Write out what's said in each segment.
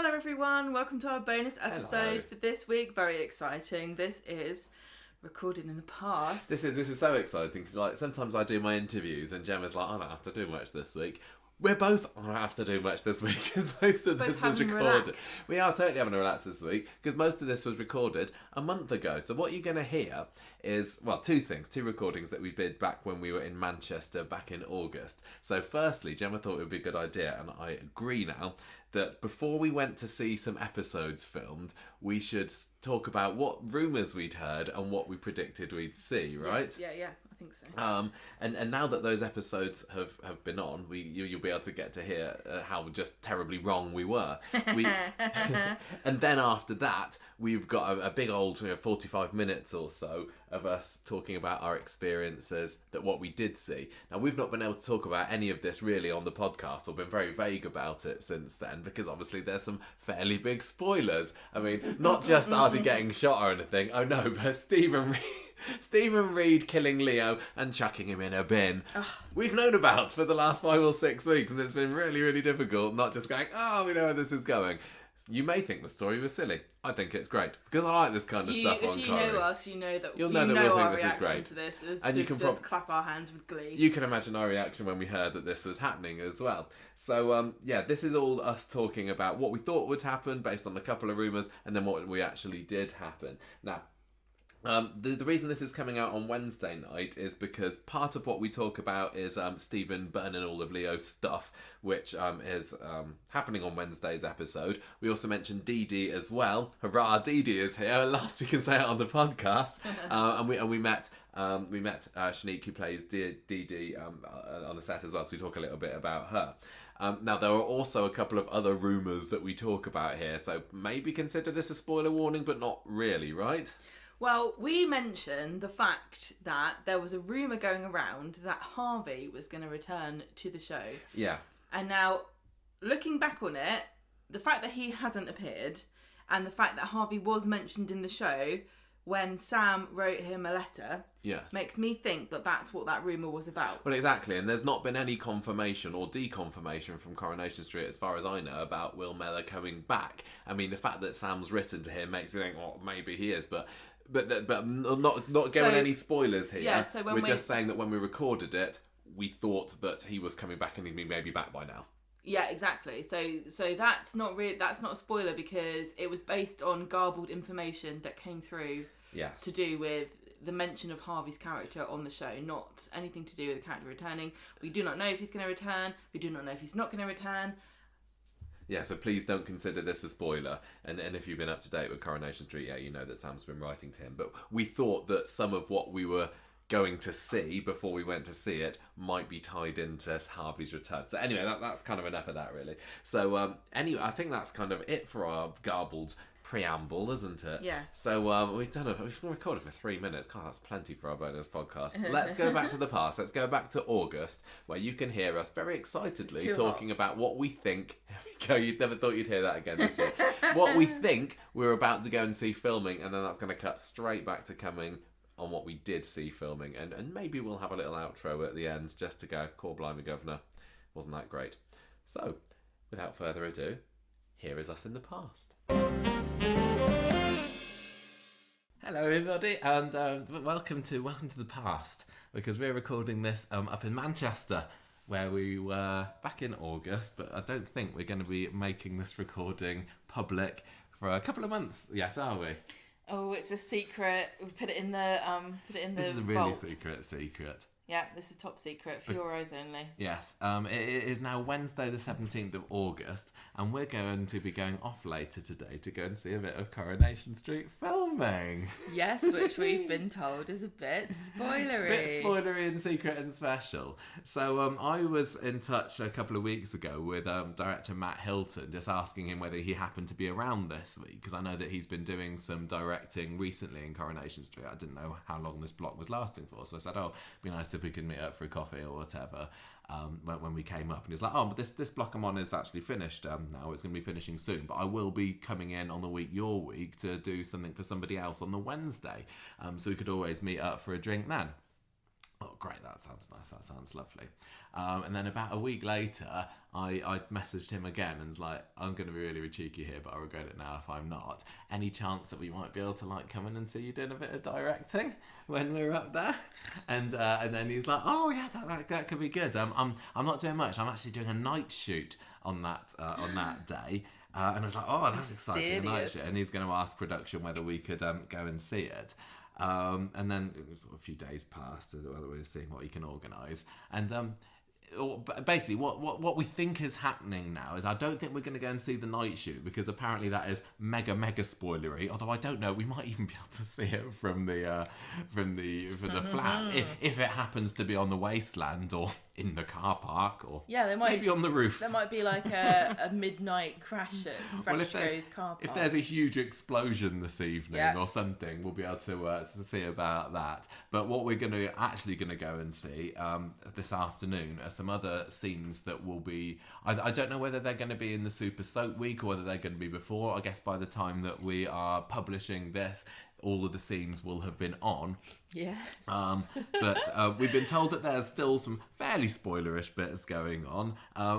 Hello everyone, welcome to our bonus episode for this week. Very exciting. This is recorded in the past. This is so exciting because sometimes I do my interviews and Gemma's like, I don't have to do much this week. We're both I don't have to do much this week because most of this was recorded. We are totally having a relax this week because most of this was recorded a month ago. So what you're going to hear is, well, two recordings that we did back when we were in Manchester back in August. So firstly, Gemma thought it would be a good idea, and I agree now, that before we went to see some episodes filmed, we should talk about what rumours we'd heard and what we predicted we'd see, right? Yes, yeah, I think so. And now that those episodes have been on, you'll be able to get to hear how just terribly wrong we were. And then after that, we've got a big old 45 minutes or so of us talking about our experiences, that what we did see. Now, we've not been able to talk about any of this really on the podcast or been very vague about it since then, because obviously there's some fairly big spoilers. I mean, not just Artie getting shot or anything, oh no, but Stephen Reed killing Leo and chucking him in a bin. Ugh. We've known about for the last 5 or 6 weeks, and it's been really, really difficult not just going, oh, we know where this is going. You may think the story was silly. I think it's great because I like this kind of stuff on Corrie. If you know us, you know that you'll know that we'll our think this is reaction great. To this is and to you can just clap our hands with glee. You can imagine our reaction when we heard that this was happening as well. So this is all us talking about what we thought would happen based on a couple of rumours, and then what we actually did happen. Now, the reason this is coming out on Wednesday night is because part of what we talk about is Stephen burning all of Leo's stuff, which is happening on Wednesday's episode. We also mentioned Dee Dee as well. Hurrah, Dee Dee is here. At last we can say it on the podcast. And we met Shanique, who plays Dee Dee on the set as well, so we talk a little bit about her. Now, there are also a couple of other rumours that we talk about here, so maybe consider this a spoiler warning, but not really, right? Well, we mentioned the fact that there was a rumour going around that Harvey was going to return to the show. Yeah. And now, looking back on it, the fact that he hasn't appeared and the fact that Harvey was mentioned in the show when Sam wrote him a letter, yes, makes me think that that's what that rumour was about. Well, exactly, and there's not been any confirmation or deconfirmation from Coronation Street, as far as I know, about Will Mellor coming back. I mean, the fact that Sam's written to him makes me think, well, maybe he is, but not giving any spoilers here. Yeah, so we're just saying that when we recorded it, we thought that he was coming back and he'd be maybe back by now. Yeah, exactly. So that's not a spoiler because it was based on garbled information that came through. Yes. To do with the mention of Harvey's character on the show, not anything to do with the character returning. We do not know if he's going to return. We do not know if he's not going to return. Yeah, so please don't consider this a spoiler. And if you've been up to date with Coronation Street, yeah, you know that Sam's been writing to him. But we thought that some of what we were going to see before we went to see it might be tied into Harvey's return. So anyway, that's kind of enough of that, really. So anyway, I think that's kind of it for our garbled preamble, isn't it? Yes. So we've recorded for 3 minutes. God, that's plenty for our bonus podcast. Let's go back to the past. Let's go back to August, where you can hear us very excitedly talking about what we think. Here we go. You'd never thought you'd hear that again this year. What we think we're about to go and see filming, and then that's going to cut straight back to coming on what we did see filming, and maybe we'll have a little outro at the end just to go, "Call blimey, governor, wasn't that great?" So, without further ado, here is us in the past. Hello everybody, and welcome to the past, because we're recording this up in Manchester, where we were back in August, but I don't think we're going to be making this recording public for a couple of months yet, are we? Oh, it's a secret. We put it in the This is a really secret. Yeah, this is top secret for your eyes only. Yes, it is now Wednesday the 17th of August, and we're going to be going off later today to go and see a bit of Coronation Street filming. Yes, which we've been told is a bit spoilery. And secret and special. So I was in touch a couple of weeks ago with director Matt Hilton, just asking him whether he happened to be around this week, because I know that he's been doing some directing recently in Coronation Street. I didn't know how long this block was lasting for, so I said, it'd be nice if we could meet up for a coffee or whatever when we came up. And he's like, but this block I'm on is actually finished now. It's going to be finishing soon, but I will be coming in on the week your week to do something for somebody else on the Wednesday, so we could always meet up for a drink then. Oh, great, that sounds nice, that sounds lovely. And then about a week later, I messaged him again and was like, I'm going to be really cheeky here, but I regret it now if I'm not. Any chance that we might be able to like come in and see you doing a bit of directing when we're up there? And then he's like, oh yeah, that could be good. I'm not doing much. I'm actually doing a night shoot on that day. And I was like, oh, that's exciting, a night shoot. And he's going to ask production whether we could go and see it. And then a few days passed while we were seeing what he can organise. And basically, what we think is happening now is I don't think we're going to go and see the night shoot because apparently that is mega spoilery. Although I don't know, we might even be able to see it from the flat if it happens to be on the wasteland or in the car park or maybe on the roof. There might be like a midnight crash at Fresco's car park. If there's a huge explosion this evening or something, we'll be able to see about that. But what we're actually going to go and see this afternoon are some other scenes that will be... I don't know whether they're going to be in the Super Soap Week or whether they're going to be before. I guess by the time that we are publishing this, all of the scenes will have been on. Yes. But we've been told that there's still some fairly spoilerish bits going on.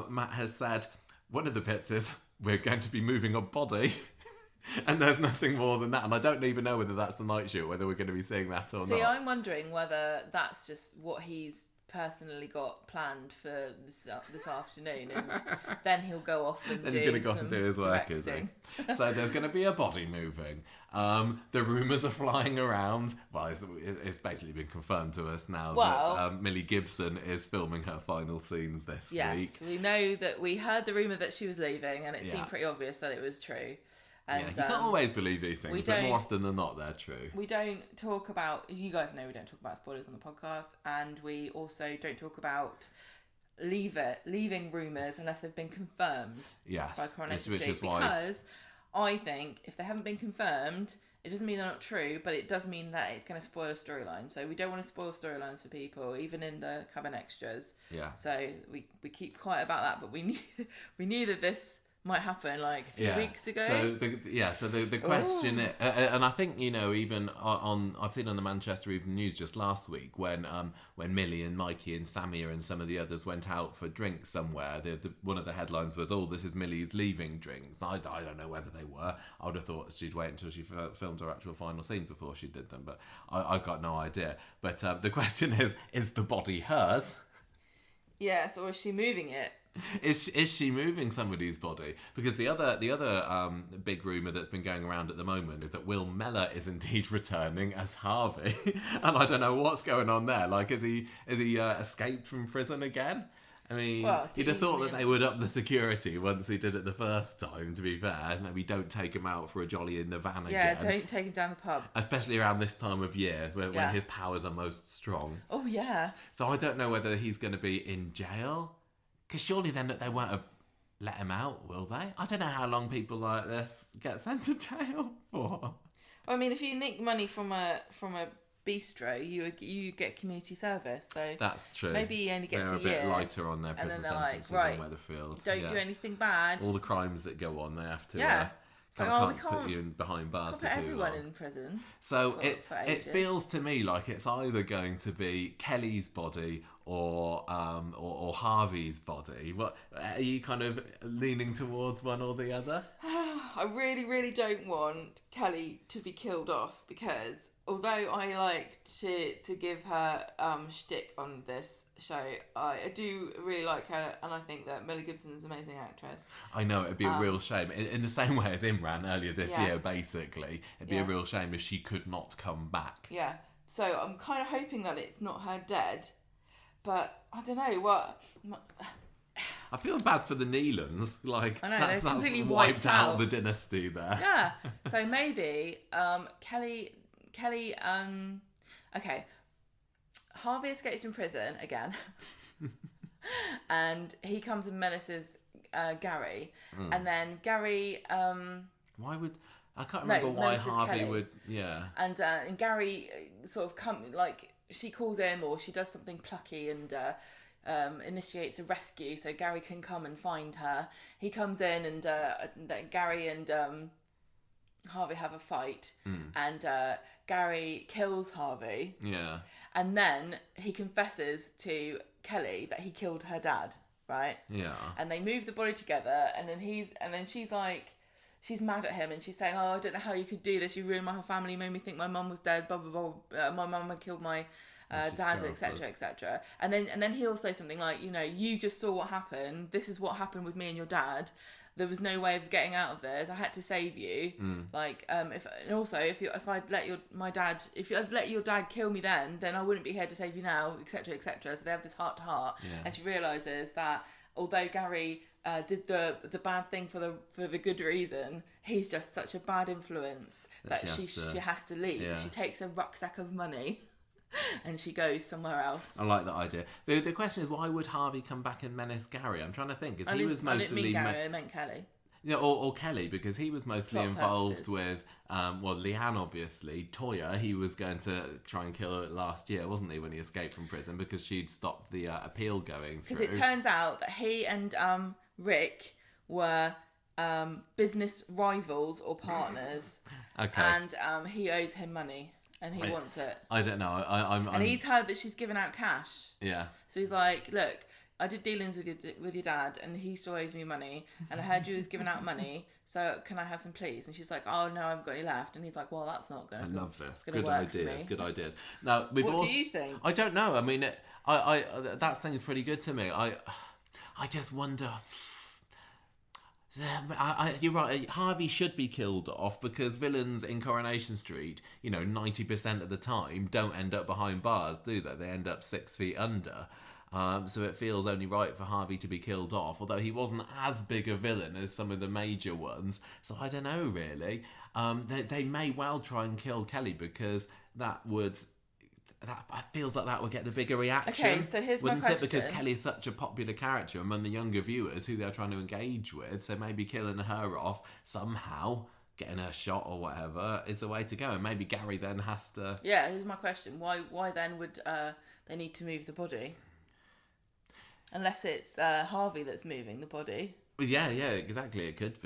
Matt has said one of the bits is we're going to be moving a body. And there's nothing more than that. And I don't even know whether that's the night shoot, whether we're going to be seeing that or not. See, I'm wondering whether that's just what he's personally got planned for this afternoon, and then he'll go off and he's going to go off and do his work, is he? So there's going to be a body moving. The rumours are flying around. Well, it's basically been confirmed to us now that Millie Gibson is filming her final scenes this week. Yes, we know that we heard the rumour that she was leaving, and it seemed pretty obvious that it was true. And, you can't always believe these things, but more often than not, they're true. We don't talk about... You guys know we don't talk about spoilers on the podcast, and we also don't talk about leaving rumours unless they've been confirmed by Coronation Street. Is why... Because I think if they haven't been confirmed, it doesn't mean they're not true, but it does mean that it's going to spoil a storyline. So we don't want to spoil storylines for people, even in the cabin extras. Yeah. So we keep quiet about that, but we knew that this might happen like a few weeks ago. So the question is, and I think even on I've seen on the Manchester Evening News just last week when Millie and Mikey and Samia and some of the others went out for drinks somewhere. One of the headlines was, "Oh, this is Millie's leaving drinks." I don't know whether they were. I would have thought she'd wait until she filmed her actual final scenes before she did them, but I've got no idea. But the question is the body hers? Yes, or is she moving it? Is she moving somebody's body? Because the other big rumour that's been going around at the moment is that Will Mellor is indeed returning as Harvey, and I don't know what's going on there. Like, is he escaped from prison again? I mean, you'd have thought that they would up the security once he did it the first time, to be fair. Maybe don't take him out for a jolly in the van again. Yeah, don't take him down the pub. Especially around this time of year when his powers are most strong. Oh, yeah. So I don't know whether he's going to be in jail. Because surely then they won't have let him out, will they? I don't know how long people like this get sent to jail for. Well, I mean, if you nick money from a bistro, you get community service. So that's true. Maybe he only gets They're a bit lighter on their prison sentences on Weatherfield. Don't do anything bad. All the crimes that go on, they have to. Can't put you behind bars for too long. Put everyone in prison. So it feels to me like it's either going to be Kelly's body or Harvey's body. What are you kind of leaning towards, one or the other? I really, really don't want Kelly to be killed off, because although I like to give her shtick on this show, I do really like her, and I think that Millie Gibson is an amazing actress. I know, it'd be a real shame. In the same way as Imran earlier this year, basically. It'd be a real shame if she could not come back. Yeah. So I'm kind of hoping that it's not her dead, but I don't know what... I feel bad for the Nealons. Like, I know, that's completely wiped out the dynasty there. Yeah. So maybe Kelly. Okay. Harvey escapes from prison again, and he comes and menaces Gary, and then Gary. Why would I can't remember why Harvey Kelly. Would And Gary sort of she calls him, or she does something plucky and initiates a rescue so Gary can come and find her. He comes in and Gary and Harvey have a fight, and Gary kills Harvey. Yeah. And then he confesses to Kelly that he killed her dad, right? Yeah. And they move the body together, and then she's like, she's mad at him, and she's saying, "Oh, I don't know how you could do this. You ruined my whole family. You made me think my mum was dead. Blah blah blah. My mum had killed my dad, etc., etc." And then he'll say something like, "You know, you just saw what happened. This is what happened with me and your dad. There was no way of getting out of this. I had to save you. Like, if I'd let your dad kill me then I wouldn't be here to save you now, etc., etc." So they have this heart to heart, and she realizes that although Gary did the bad thing for the good reason, he's just such a bad influence that she has to leave. Yeah. So she takes a rucksack of money. And she goes somewhere else. I like that idea. The question is, why would Harvey come back and menace Gary? I'm trying to think. I didn't mean Gary, I meant Kelly. Yeah, or Kelly, because he was mostly involved with, Leanne, obviously. Toya, he was going to try and kill her last year, wasn't he, when he escaped from prison, because she'd stopped the appeal going through. Because it turns out that he and Rick were business rivals or partners. Okay. And he owes him money. And he wants it. I don't know. And he's heard that she's given out cash. Yeah. So he's like, "Look, I did dealings with your dad, and he still owes me money. And I heard you was giving out money. So can I have some, please?" And she's like, "Oh no, I haven't got any left." And he's like, "Well, that's not good. I love this. Good ideas. Good ideas. Now, what do you think? I don't know. I mean, I that sounds pretty good to me. I just wonder. You're right. Harvey should be killed off because villains in Coronation Street, 90% of the time don't end up behind bars, do they? They end up 6 feet under. So it feels only right for Harvey to be killed off, although he wasn't as big a villain as some of the major ones. So I don't know, really. They may well try and kill Kelly because that feels like that would get the bigger reaction. Okay, so here's my question. Wouldn't it? Because Kelly's such a popular character among the younger viewers who they're trying to engage with, so maybe killing her off somehow, getting her shot or whatever, is the way to go. And maybe Gary then has to... Yeah, here's my question. Why then would they need to move the body? Unless it's Harvey that's moving the body. Yeah, exactly. It could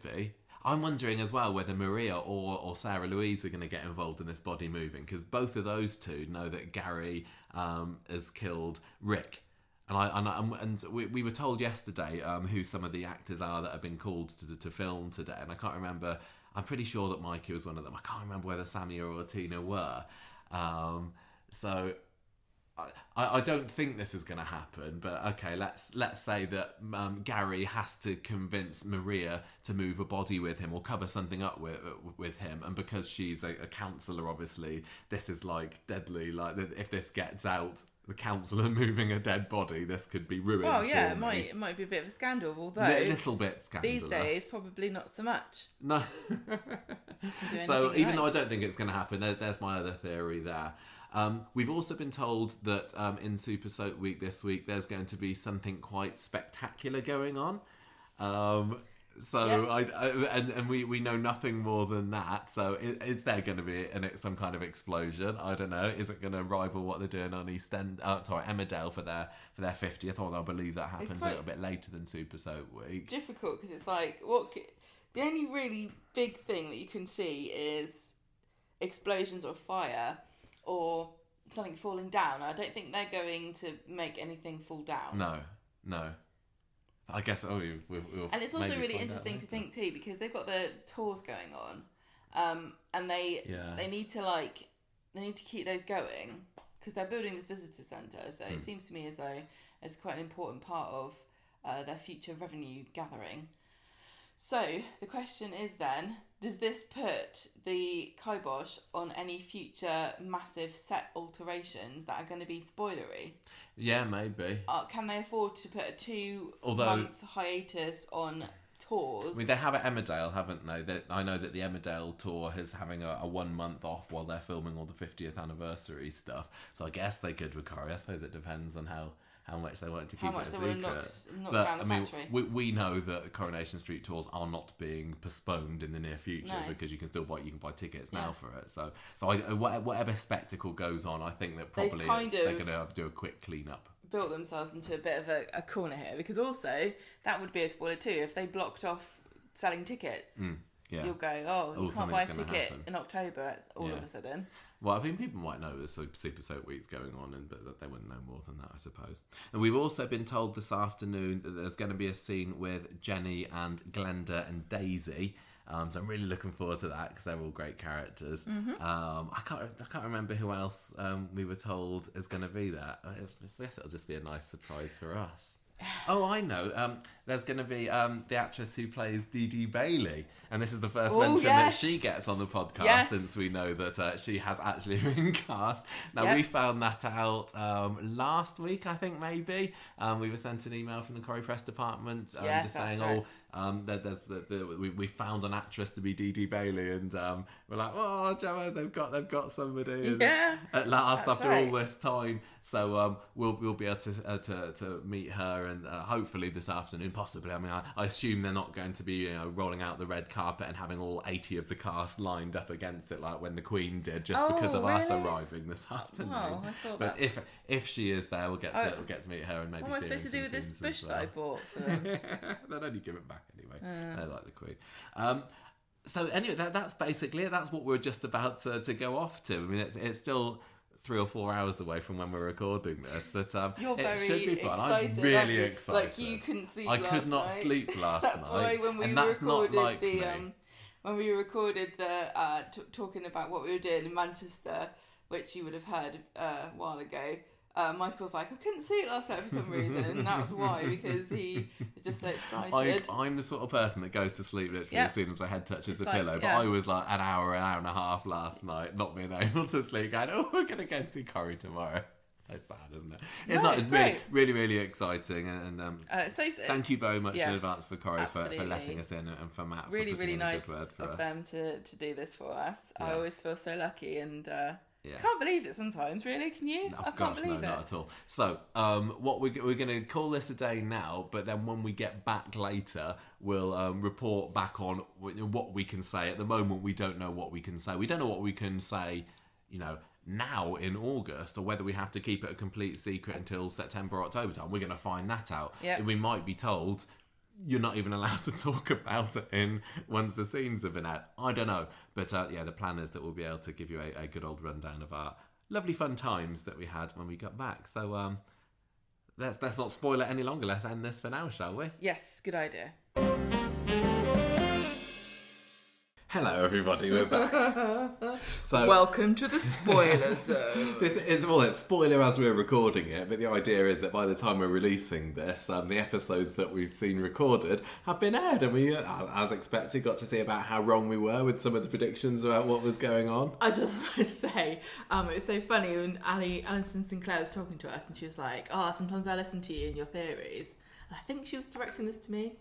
be. I'm wondering as well whether Maria or Sarah Louise are going to get involved in this body moving, because both of those two know that Gary has killed Rick. And we were told yesterday who some of the actors are that have been called to film today, and I can't remember. I'm pretty sure that Mikey was one of them. I can't remember whether Sammy or Tina were. So I don't think this is going to happen, but okay, let's say that Gary has to convince Maria to move a body with him or cover something up with him, and because she's a counsellor, obviously this is like deadly. Like if this gets out, the counsellor moving a dead body, this could be ruined. Well, yeah, it might be a bit of a scandal, although a little bit scandalous these days, probably not so much. No. So even though I don't think it's going to happen, there's my other theory there. We've also been told that in Super Soap Week this week, there's going to be something quite spectacular going on. We know nothing more than that. So is there going to be some kind of explosion? I don't know. Is it going to rival what they're doing on Emmerdale for their 50th? Or they'll believe that happens a little bit later than Super Soap Week. Difficult because it's like the only really big thing that you can see is explosions or fire. Or something falling down. I don't think they're going to make anything fall down. No. I guess. We'll and it's also really interesting to think too, because they've got the tours going on, and they need to keep those going because they're building the visitor centre. So it seems to me as though it's quite an important part of their future revenue gathering. So the question is then, does this put the kibosh on any future massive set alterations that are going to be spoilery? Yeah, maybe. Can they afford to put a 2-month hiatus on tours? I mean, they have at Emmerdale, haven't they? I know that the Emmerdale tour is having a 1 month off while they're filming all the 50th anniversary stuff. So I guess they could with Corrie. I suppose it depends on how much they want to keep it a secret. Knock down the factory. We know that Coronation Street tours are not being postponed in the near future because you can still buy tickets now for it. So whatever spectacle goes on, I think that probably they're going to have to do a quick clean up. Built themselves into a bit of a corner here, because also that would be a spoiler too if they blocked off selling tickets. you'll go, you can't buy a ticket in October all of a sudden. Well, I mean, people might know there's Super Soap Week's going on, but they wouldn't know more than that, I suppose. And we've also been told this afternoon that there's going to be a scene with Jenny and Glenda and Daisy. So I'm really looking forward to that because they're all great characters. Mm-hmm. I can't remember who else we were told is going to be there. I guess it'll just be a nice surprise for us. Oh, I know. There's going to be the actress who plays Dee Dee Bailey. And this is the first mention that she gets on the podcast since we know that she has actually been cast. Now, we found that out last week, I think, maybe. We were sent an email from the Corrie Press Department just saying, we found an actress to be Dee Dee Bailey, and we're like, oh, Gemma, they've got somebody. And at last, after all this time, so we'll be able to meet her, and hopefully this afternoon, possibly. I mean, I assume they're not going to be rolling out the red carpet and having all 80 of the cast lined up against it like when the Queen did, just because of us arriving this afternoon. Wow, I thought but if she is there, we'll get to meet her and maybe. What am I supposed to do with this bush that I bought for them? They'll only give it back anyway. They like the Queen. So anyway, that's basically it. That's what we're just about to go off to. I mean, it's still 3 or 4 hours away from when we're recording this, but it should be fun. I'm really excited. Like you couldn't sleep. I could not sleep last night. That's why when we recorded when we recorded the talking about what we were doing in Manchester, which you would have heard a while ago. Michael's like, I couldn't sleep last night for some reason, and that was why, because he was just so excited. I'm the sort of person that goes to sleep literally as soon as my head touches the pillow, but I was like an hour and a half last night not being able to sleep, going, we're going to go and see Corrie tomorrow. So sad, isn't it? It's really, really exciting, and thank you very much in advance for Corrie for letting us in, and for Matt really, for putting really in nice a good word for of us. them to do this for us. Yes. I always feel so lucky, and I can't believe it sometimes, really, can you? I can't believe it. No, not at all. So, what we're going to call this a day now, but then when we get back later, we'll report back on what we can say. At the moment, we don't know what we can say. We don't know what we can say, now in August, or whether we have to keep it a complete secret until September or October time. We're going to find that out. Yep. We might be told you're not even allowed to talk about it once the scenes have been out. I don't know. But the plan is that we'll be able to give you a good old rundown of our lovely fun times that we had when we got back. So let's not spoil it any longer. Let's end this for now, shall we? Yes, good idea. Hello everybody, we're back. So welcome to the spoiler zone. It's spoiler as we're recording it, but the idea is that by the time we're releasing this, the episodes that we've seen recorded have been aired, and we, as expected, got to see about how wrong we were with some of the predictions about what was going on. I just want to say, it was so funny when Alison Sinclair was talking to us, and she was like, sometimes I listen to you and your theories. And I think she was directing this to me.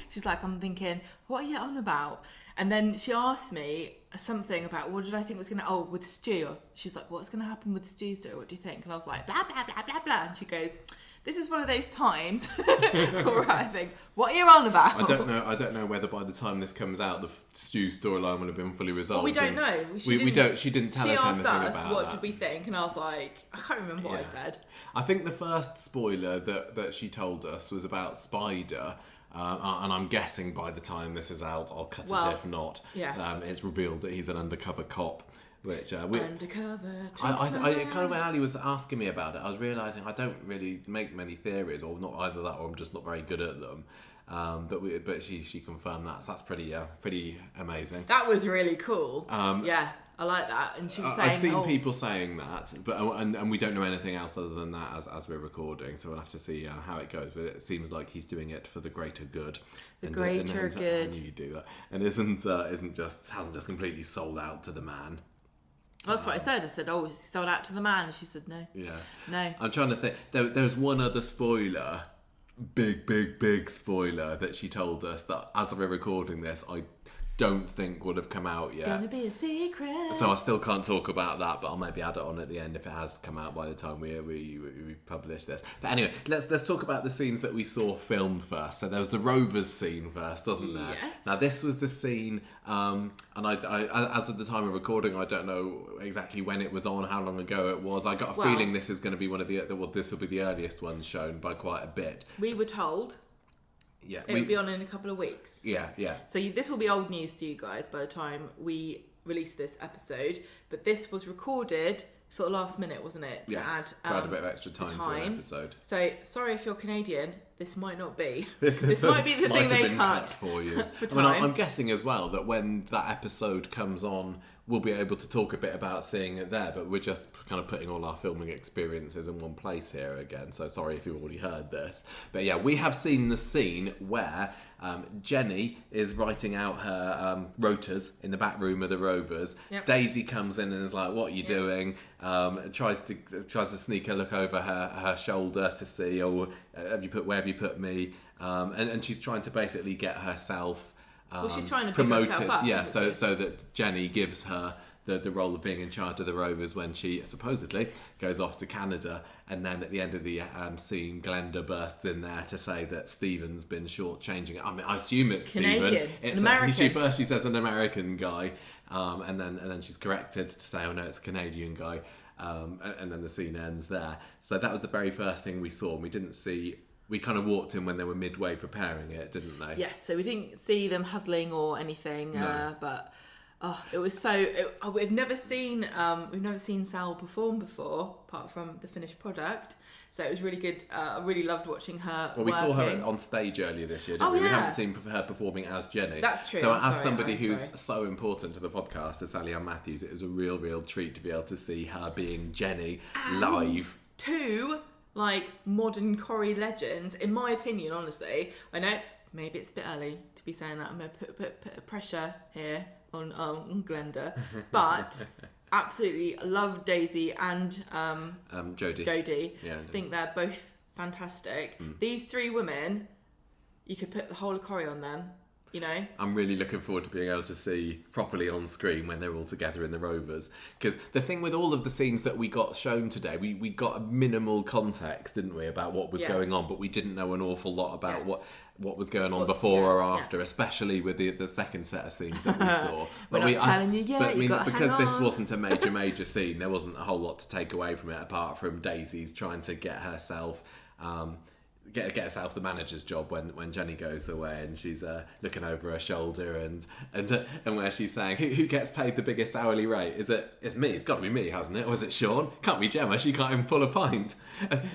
She's like, I'm thinking, what are you on about? And then she asked me something about what did I think was going to, with Stu. She's like, what's going to happen with Stu's story? What do you think? And I was like, blah, blah, blah, blah, blah. And she goes, this is one of those times where I think, what are you on about? I don't know whether by the time this comes out, the Stu storyline will have been fully resolved. Well, we don't know. She didn't tell us anything about that. She asked us, what did we think? And I was like, I can't remember what I said. I think the first spoiler that she told us was about Spider. And I'm guessing by the time this is out, I'll cut it if not. Yeah. It's revealed that he's an undercover cop. Which undercover. I kind of when Ali was asking me about it, I was realising I don't really make many theories, or not either that, or I'm just not very good at them. But she confirmed that, so that's pretty amazing. That was really cool. I like that. And she was saying, I've seen people saying that, but and we don't know anything else other than that as we're recording, so we'll have to see how it goes. But it seems like he's doing it for the greater good. Greater good. I knew you'd do that, and hasn't just completely sold out to the man. Well, that's what I said. I said, he's sold out to the man. And she said, no. Yeah. No. I'm trying to think. There's one other spoiler, big spoiler that she told us that as we're recording this, I don't think would have come out yet. It's going to be a secret. So I still can't talk about that, but I'll maybe add it on at the end if it has come out by the time we publish this. But anyway, let's talk about the scenes that we saw filmed first. So there was the Rovers scene first, wasn't there? Yes. Now this was the scene, and I as of the time of recording, I don't know exactly when it was on, how long ago it was. I got a feeling this is going to be this will be the earliest one shown by quite a bit. We were told Yeah, it'll be on in a couple of weeks. Yeah. So this will be old news to you guys by the time we release this episode. But this was recorded sort of last minute, wasn't it? To add a bit of extra time to an episode. So sorry if you're Canadian, this might not be. This might be the thing they cut for you. for time. I'm guessing as well that when that episode comes on, we'll be able to talk a bit about seeing it there, but we're just kind of putting all our filming experiences in one place here again, so sorry if you've already heard this. But yeah, we have seen the scene where Jenny is writing out her rotas in the back room of the Rovers. Yep. Daisy comes in and is like, what are you doing? Tries to sneak a look over her shoulder to see, where have you put me? And she's trying to basically get herself she's trying to promoted, herself up, so that Jenny gives her the role of being in charge of the Rovers when she supposedly goes off to Canada. And then at the end of the scene, Glenda bursts in there to say that Stephen's been shortchanging it. I mean, I assume it's Canadian, Stephen. American. She says an American guy, and then she's corrected to say, oh no, it's a Canadian guy. And then the scene ends there. So that was the very first thing we saw. We didn't see. We kind of walked in when they were midway preparing it, didn't they? Yes, so we didn't see them huddling or anything, no. But it was so. We've never seen Sal perform before, apart from the finished product. So it was really good. I really loved watching her. Well, we saw her on stage earlier this year, didn't we? Yeah. We haven't seen her performing as Jenny. That's true. So somebody who's so important to the podcast, as Sonia Matthews, it was a real treat to be able to see her being Jenny live. Two modern Corrie legends, in my opinion, honestly. I know maybe it's a bit early to be saying that. I'm going to put pressure here on Glenda, but absolutely love Daisy and Jodie. Yeah, I think they're both fantastic. These three women, you could put the whole of Corrie on them. You know, I'm really looking forward to being able to see properly on screen when they're all together in the Rovers. Because the thing with all of the scenes that we got shown today, we got a minimal context, didn't we, about what was going on, but we didn't know an awful lot about what was going on before or after, especially with the second set of scenes that we saw. We're not telling you yet. But because this wasn't a major scene, there wasn't a whole lot to take away from it apart from Daisy's trying to get herself. Get herself the manager's job when Jenny goes away, and she's looking over her shoulder and where she's saying who gets paid the biggest hourly rate? It's me. It's got to be me, hasn't it? Or is it Sean? Can't be Gemma. She can't even pull a pint.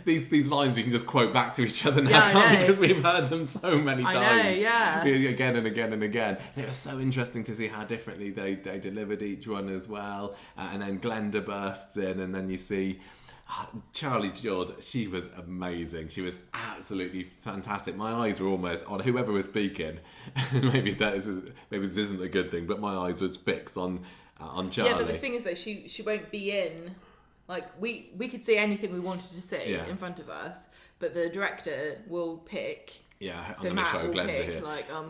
These lines we can just quote back to each other now, can't we? Because we've heard them so many times. I know, yeah. Again and again and again. And it was so interesting to see how differently they delivered each one as well. And then Glenda bursts in, and then you see. Charlie Jord, she was amazing. She was absolutely fantastic. My eyes were almost on whoever was speaking. maybe this isn't a good thing, but my eyes was fixed on Charlie. Yeah, but the thing is that she won't be in. Like we could see anything we wanted to see in front of us, but the director will pick. Yeah, I'm going to show Glenda here.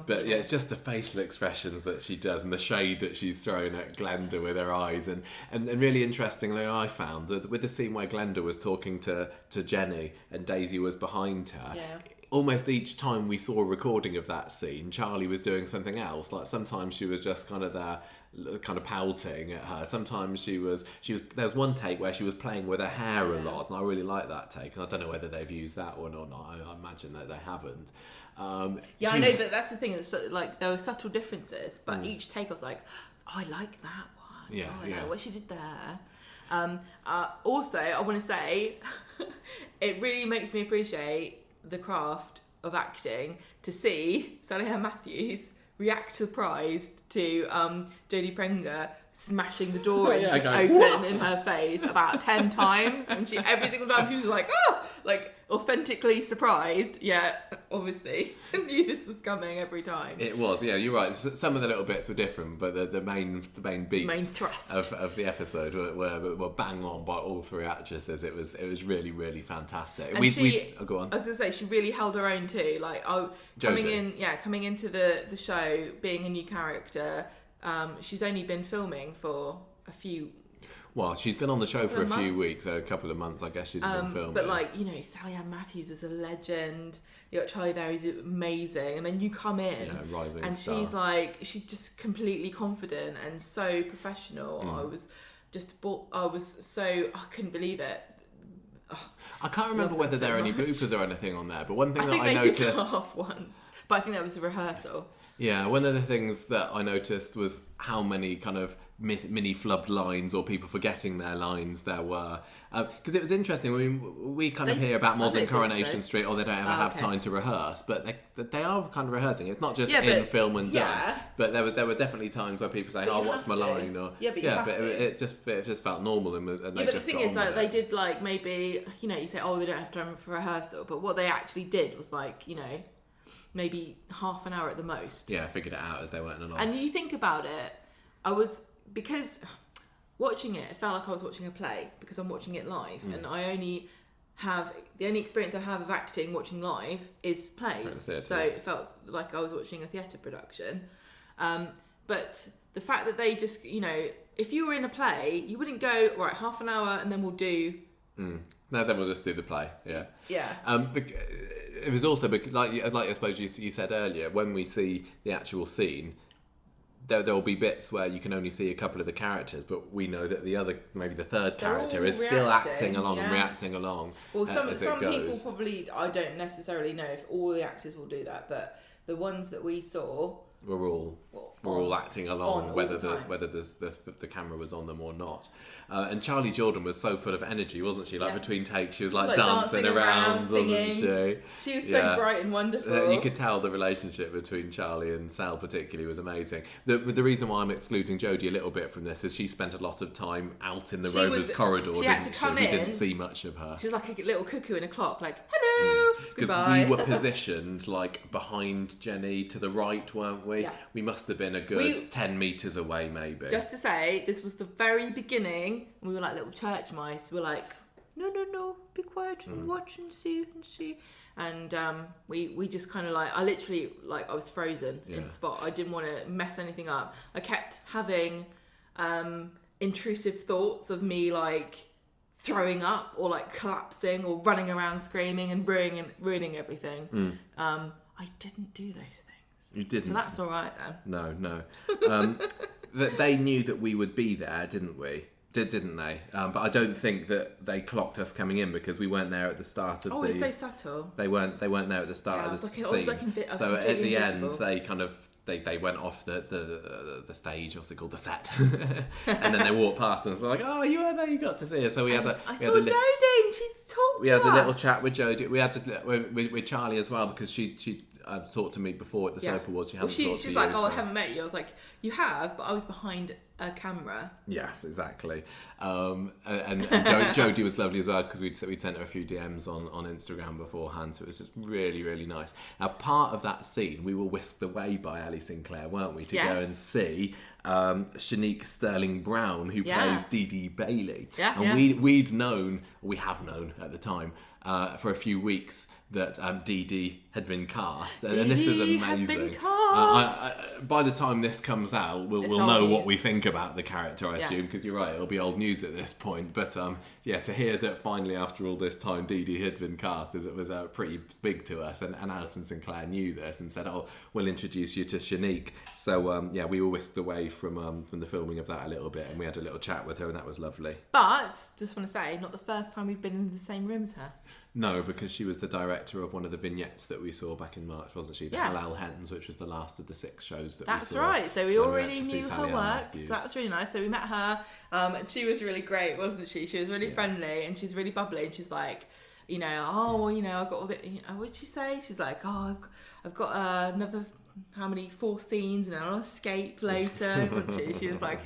But it's just the facial expressions that she does and the shade that she's throwing at Glenda with her eyes. And really interestingly, I found that with the scene where Glenda was talking to Jenny and Daisy was behind her, almost each time we saw a recording of that scene, Charlie was doing something else. Like sometimes she was just kind of there, kind of pouting at her. Sometimes she was. There's one take where she was playing with her hair a lot, and I really like that take. And I don't know whether they've used that one or not. I imagine that they haven't. I know, but that's the thing. It's like there were subtle differences, but each take I was like, oh, I like that one. Yeah, I know what she did there. Also, I want to say, it really makes me appreciate the craft of acting to see Sonia Matthews react surprised to Jodie Prenger smashing the door open in her face about 10 times, and every single time she was like, authentically surprised. Yeah, obviously knew this was coming every time. It was, yeah, you're right. Some of the little bits were different, but the main beats, main thrust of the episode were bang on by all three actresses. It was really fantastic. And go on. I was gonna say she really held her own too. Coming into the show, being a new character. She's only been filming for a few. Well, she's been on the show for a few weeks, so a couple of months, I guess she's been filming. But Sonia Matthews is a legend. You got Charlie there, who's amazing, and then you come in, rising and star. she's just completely confident and so professional. I couldn't believe it. I can't remember whether there are any bloopers or anything on there, but one thing I think they noticed... did cut off once, but I think that was a rehearsal. Yeah, one of the things that I noticed was how many kind of mini flubbed lines or people forgetting their lines there were. Because it was interesting, we kind of hear about modern Coronation Street, or they don't ever have time to rehearse, but they are kind of rehearsing. It's not just in film and done, but there were definitely times where people say, what's my line? Or, it just felt normal, and they just got on with it. But the thing is, they did like maybe, you say, they don't have time for rehearsal, but what they actually did was like, maybe half an hour at the most. Yeah, figured it out as they went along. And you think about it, because watching it felt like I was watching a play, because I'm watching it live, and the only experience I have of acting watching live is plays. So it felt like I was watching a theatre production. But the fact that they just, if you were in a play, you wouldn't go, right, half an hour and then we'll do... No, then we'll just do the play. Yeah. Yeah. It was also like I suppose you said earlier, when we see the actual scene, there will be bits where you can only see a couple of the characters, but we know that the other, maybe the third character, is still acting along and reacting along. Well, some people probably, I don't necessarily know if all the actors will do that, but the ones that we saw were all acting along, whether the camera was on them or not. And Charlie Jordan was so full of energy, wasn't she? Like between takes, she was like dancing around, wasn't she? She was so bright and wonderful. You could tell the relationship between Charlie and Sal particularly was amazing. The reason why I'm excluding Jodie a little bit from this is she spent a lot of time out in the Rovers corridor, didn't she? We didn't see much of her. She was like a little cuckoo in a clock, like, hello, goodbye. Because we were positioned like behind Jenny to the right, weren't we? Yeah. We must have been a good 10 metres away, maybe. Just to say, this was the very beginning. We were like little church mice. We were like, no, be quiet and watch and see. And we just kind of like, I literally, like, I was frozen in spot. I didn't want to mess anything up. I kept having intrusive thoughts of me like throwing up or like collapsing or running around screaming and ruining everything. I didn't do those things. You didn't. So that's all right then. No. That they knew that we would be there, didn't we? Didn't they? But I don't think that they clocked us coming in, because we weren't there at the start of the... Oh, it's so subtle. They weren't there at the start of the scene. So at the end, they kind of... They went off the stage, what's it called, the set, and then they walked past and was like, "Oh, you were there, you got to see her." So I saw Jodie, and she talked to us. We had a little chat with Jodie. We had with Charlie as well, because she talked to me before at the Soap Awards. She's like, I haven't met you. I was like, you have, but I was behind a camera. Yes, exactly. And Jodie was lovely as well, because we'd sent her a few DMs on Instagram beforehand, so it was just really, really nice. Now, part of that scene, we were whisked away by Ali Sinclair, weren't we, to go and see Shanique Sterling Brown, who plays Dee Dee Bailey. We have known at the time, for a few weeks, that Dee Dee had been cast, and this is amazing. Has been cast. By the time this comes out, we'll know what we think about the character, I assume, because you're right, it'll be old news at this point. But to hear that finally, after all this time, Dee Dee had been cast, it was pretty big to us. And Alison Sinclair knew this and said, "Oh, we'll introduce you to Shanique." So we were whisked away from the filming of that a little bit, and we had a little chat with her, and that was lovely. But just want to say, not the first time we've been in the same room as her. No, because she was the director of one of the vignettes that we saw back in March, wasn't she? The Halal Hens, which was the last of the 6 shows that we saw. That's right. So we already knew her work. So that was really nice. So we met her, and she was really great, wasn't she? She was really friendly, and she's really bubbly. And she's like, I've got all the... what did she say? She's like, I've got another... how many 4 scenes, and then I'll escape later. She was like,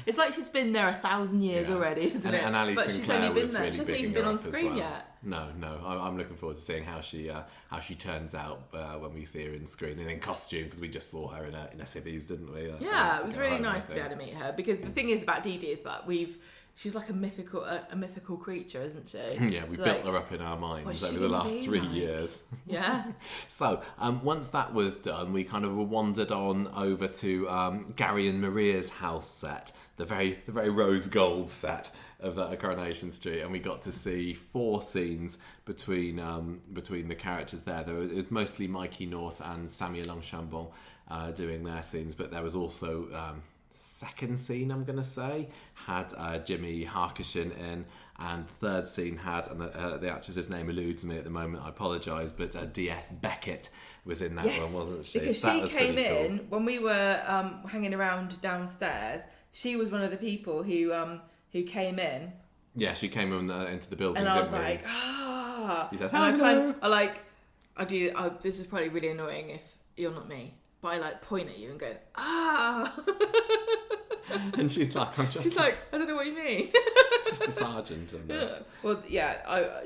it's like she's been there 1,000 years already, isn't it? And Ali but Sinclair she's only been was there. Really she hasn't even been on screen yet. No. I'm looking forward to seeing how she turns out when we see her in screen and in costume, because we just saw her in a civvies, didn't we? It was really nice to be able to meet her, because the thing is about Dee Dee is that she's like a mythical creature, isn't she? Yeah, we built her up in our minds over the last 3 years. Yeah. So, once that was done, we kind of wandered on over to Gary and Maria's house set, the very rose gold set of Coronation Street, and we got to see 4 scenes between the characters there. It was mostly Mikey North and Samuel Longchambon doing their scenes, but there was also... second scene, I'm going to say, had Jimmy Harkishin in, And third scene had, and the actress's name eludes me at the moment, I apologise, but D.S. Beckett was in that one, wasn't she? Because so she came in, when we were hanging around downstairs, she was one of the people who came in. Yeah, she came into the building, and I was didn't we? like, ah. You said, this is probably really annoying if you're not me, but I like point at you and go, ah. And she's like, I don't know what you mean. Just a sergeant in this. Well,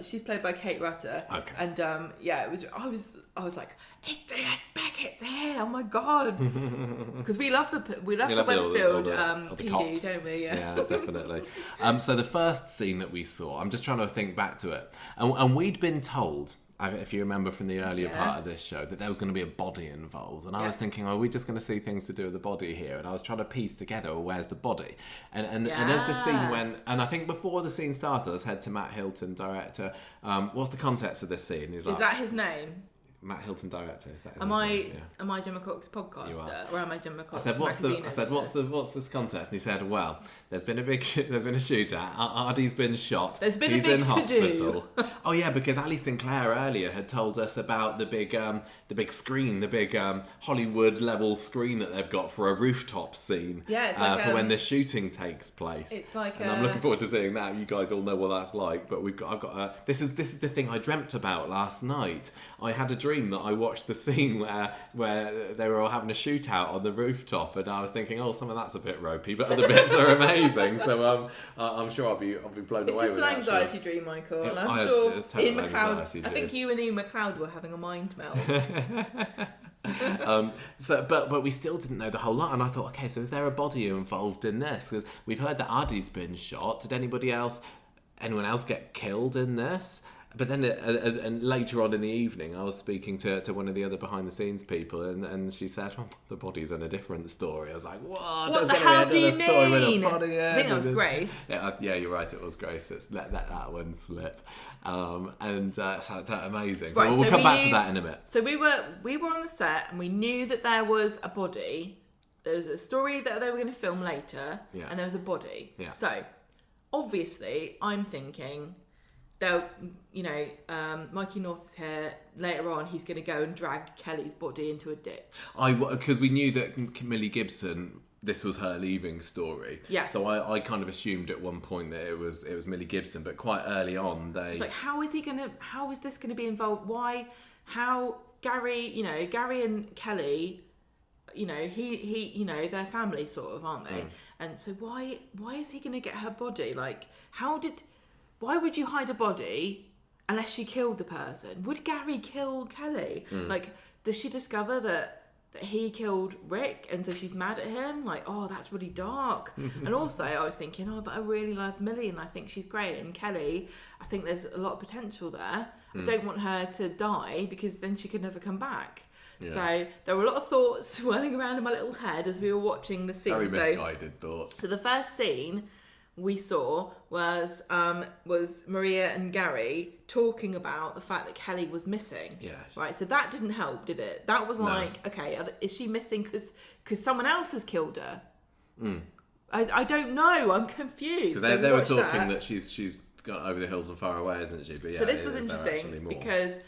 she's played by Kate Rutter. Okay. And it was. I was like, it's D.S. Beckett's here! Oh my god! Because we love the Weatherfield PD, don't we? Yeah, definitely. So the first scene that we saw, I'm just trying to think back to it, and we'd been told, if you remember from the earlier part of this show, that there was going to be a body involved. And I was thinking, are we just going to see things to do with the body here? And I was trying to piece together, where's the body? And as the scene went, and I think before the scene started, let's head to Matt Hilton, director. What's the context of this scene? Is that his name? Matt Hilton, director. Am I Gemma Cox podcaster, or am I Gemma Cox? I said, what's this contest? And he said, well, there's been a shootout. Ardy's been shot. He's in hospital. Oh yeah, because Ali Sinclair earlier had told us about the big screen, the big Hollywood level screen that they've got for a rooftop scene. Yeah, it's like for when the shooting takes place. It's like, and I'm looking forward to seeing that. You guys all know what that's like, but I've got this is the thing I dreamt about last night. I had a dream that I watched the scene where they were all having a shootout on the rooftop, and I was thinking, oh, some of that's a bit ropey, but other bits are amazing. So I'm sure I'll be blown away with it. It's just an anxiety dream, Michael, and I'm sure Ian McLeod. I think you and Ian McLeod were having a mind meld. But we still didn't know the whole lot, and I thought, okay, so is there a body involved in this? Because we've heard that Ardy's been shot. Did anyone else get killed in this? But then, and later on in the evening, I was speaking to one of the other behind-the-scenes people, and she said, oh, the body's in a different story. I was like, what the hell do you mean? I think that was Grace. Yeah, you're right, it was Grace. Let's let that one slip. That's amazing. Right, so we'll come back to that in a bit. So we were on the set, and we knew that there was a body. There was a story that they were going to film later, and there was a body. Yeah. So, obviously, I'm thinking... Mikey North is here. Later on, he's going to go and drag Kelly's body into a ditch. Because we knew that Millie Gibson, this was her leaving story. Yes. So I kind of assumed at one point that it was Millie Gibson, but quite early on it's like, how is this going to be involved? How Gary and Kelly, they're family sort of, aren't they? And so why is he going to get her body? Like, why would you hide a body unless she killed the person? Would Gary kill Kelly? Like, does she discover that he killed Rick, and so she's mad at him? Like, oh, that's really dark. And also, I was thinking, but I really love Millie, and I think she's great. And Kelly, I think there's a lot of potential there. I don't want her to die, because then she could never come back. Yeah. So there were a lot of thoughts swirling around in my little head as we were watching the scene. Very misguided thoughts. So the first scene we saw was Maria and Gary talking about the fact that Kelly was missing. Yeah. Right. So that didn't help, did it? That was like, okay, is she missing because someone else has killed her? I don't know. I'm confused. Because they were talking that she's gone over the hills and far away, isn't she? But yeah, so this was interesting because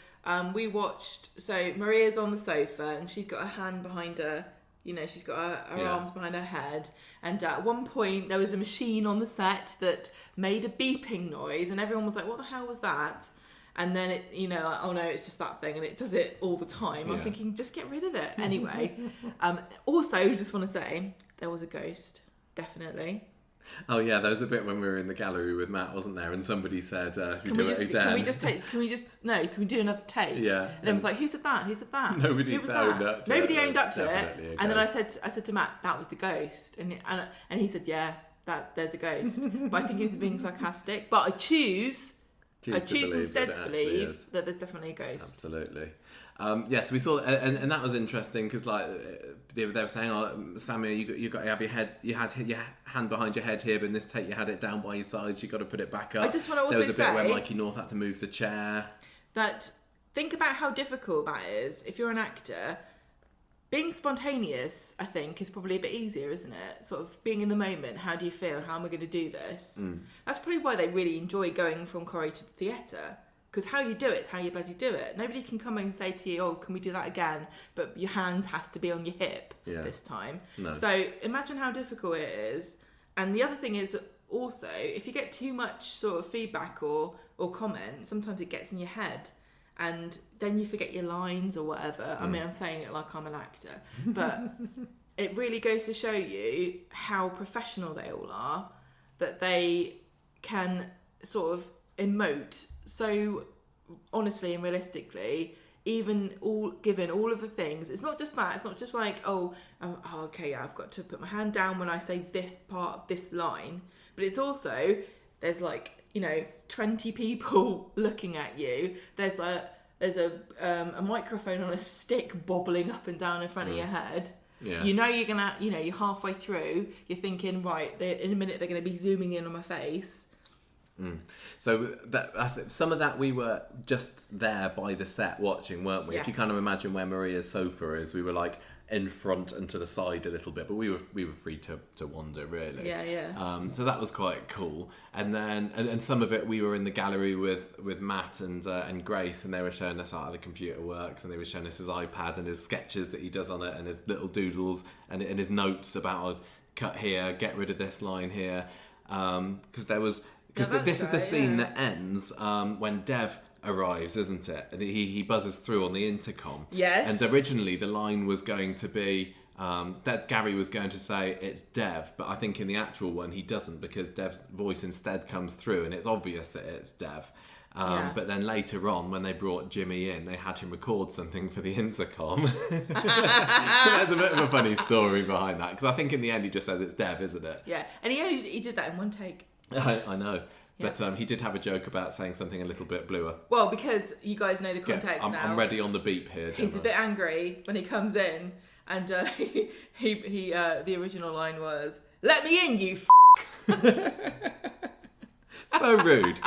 we watched. So Maria's on the sofa and she's got her hand behind her. She's got her arms behind her head. And at one point, there was a machine on the set that made a beeping noise. And everyone was like, what the hell was that? And then it, oh no, it's just that thing. And it does it all the time. I was thinking, just get rid of it. Anyway. Also, just want to say, there was a ghost. Definitely. Oh yeah, there was a bit when we were in the gallery with Matt, wasn't there? And somebody said, can we do another take? Yeah. And it was like, who said that? Nobody owned up to it. And then I said to Matt, that was the ghost. And he said, yeah, there's a ghost. But I think he was being sarcastic. But I choose instead to believe that there's definitely a ghost. Absolutely. Yes, we saw, and that was interesting because they were saying, "Oh, Sammy, you got to have you had your hand behind your head here, but in this take you had it down by your sides. You got to put it back up." I just want to also say there was a bit where Mikey North had to move the chair. That think about how difficult that is if you're an actor. being spontaneous, I think, is probably a bit easier, isn't it? Sort of being in the moment. How do you feel? How am I going to do this? That's probably why they really enjoy going from Corrie to the theatre. Because how you do it is how you bloody do it. Nobody can come and say to you, oh, can we do that again? But your hand has to be on your hip this time. No. So imagine how difficult it is. And the other thing is also, if you get too much sort of feedback or comment, sometimes it gets in your head. And then you forget your lines or whatever. I mean, I'm saying it like I'm an actor. But it really goes to show you how professional they all are, that they can sort of emote so honestly and realistically, even given all of the things. It's not just that. It's not just like, okay, I've got to put my hand down when I say this part of this line. But it's also, there's 20 people looking at you. There's a microphone on a stick bobbling up and down in front of your head. Yeah. You're halfway through. You're thinking, right, in a minute they're going to be zooming in on my face. So some of that we were just there by the set watching, weren't we? Yeah. If you kind of imagine where Maria's sofa is, we were like in front and to the side a little bit, but we were free to wander really. Yeah. So that was quite cool. And then and some of it we were in the gallery with Matt and Grace, and they were showing us how the computer works, and they were showing us his iPad and his sketches that he does on it, and his little doodles and his notes about cut here, get rid of this line here, because there was. Because this is the scene that ends when Dev arrives, isn't it? And he buzzes through on the intercom. Yes. And originally the line was going to be that Gary was going to say it's Dev, but I think in the actual one he doesn't, because Dev's voice instead comes through, and it's obvious that it's Dev. But then later on, when they brought Jimmy in, they had him record something for the intercom. There's a bit of a funny story behind that, because I think in the end he just says it's Dev, isn't it? Yeah, and he did that in one take. I know. Yeah. But he did have a joke about saying something a little bit bluer. Well, because you guys know the context now. I'm ready on the beep here. He's a bit angry when he comes in, and he the original line was, "Let me in, you f***." So rude.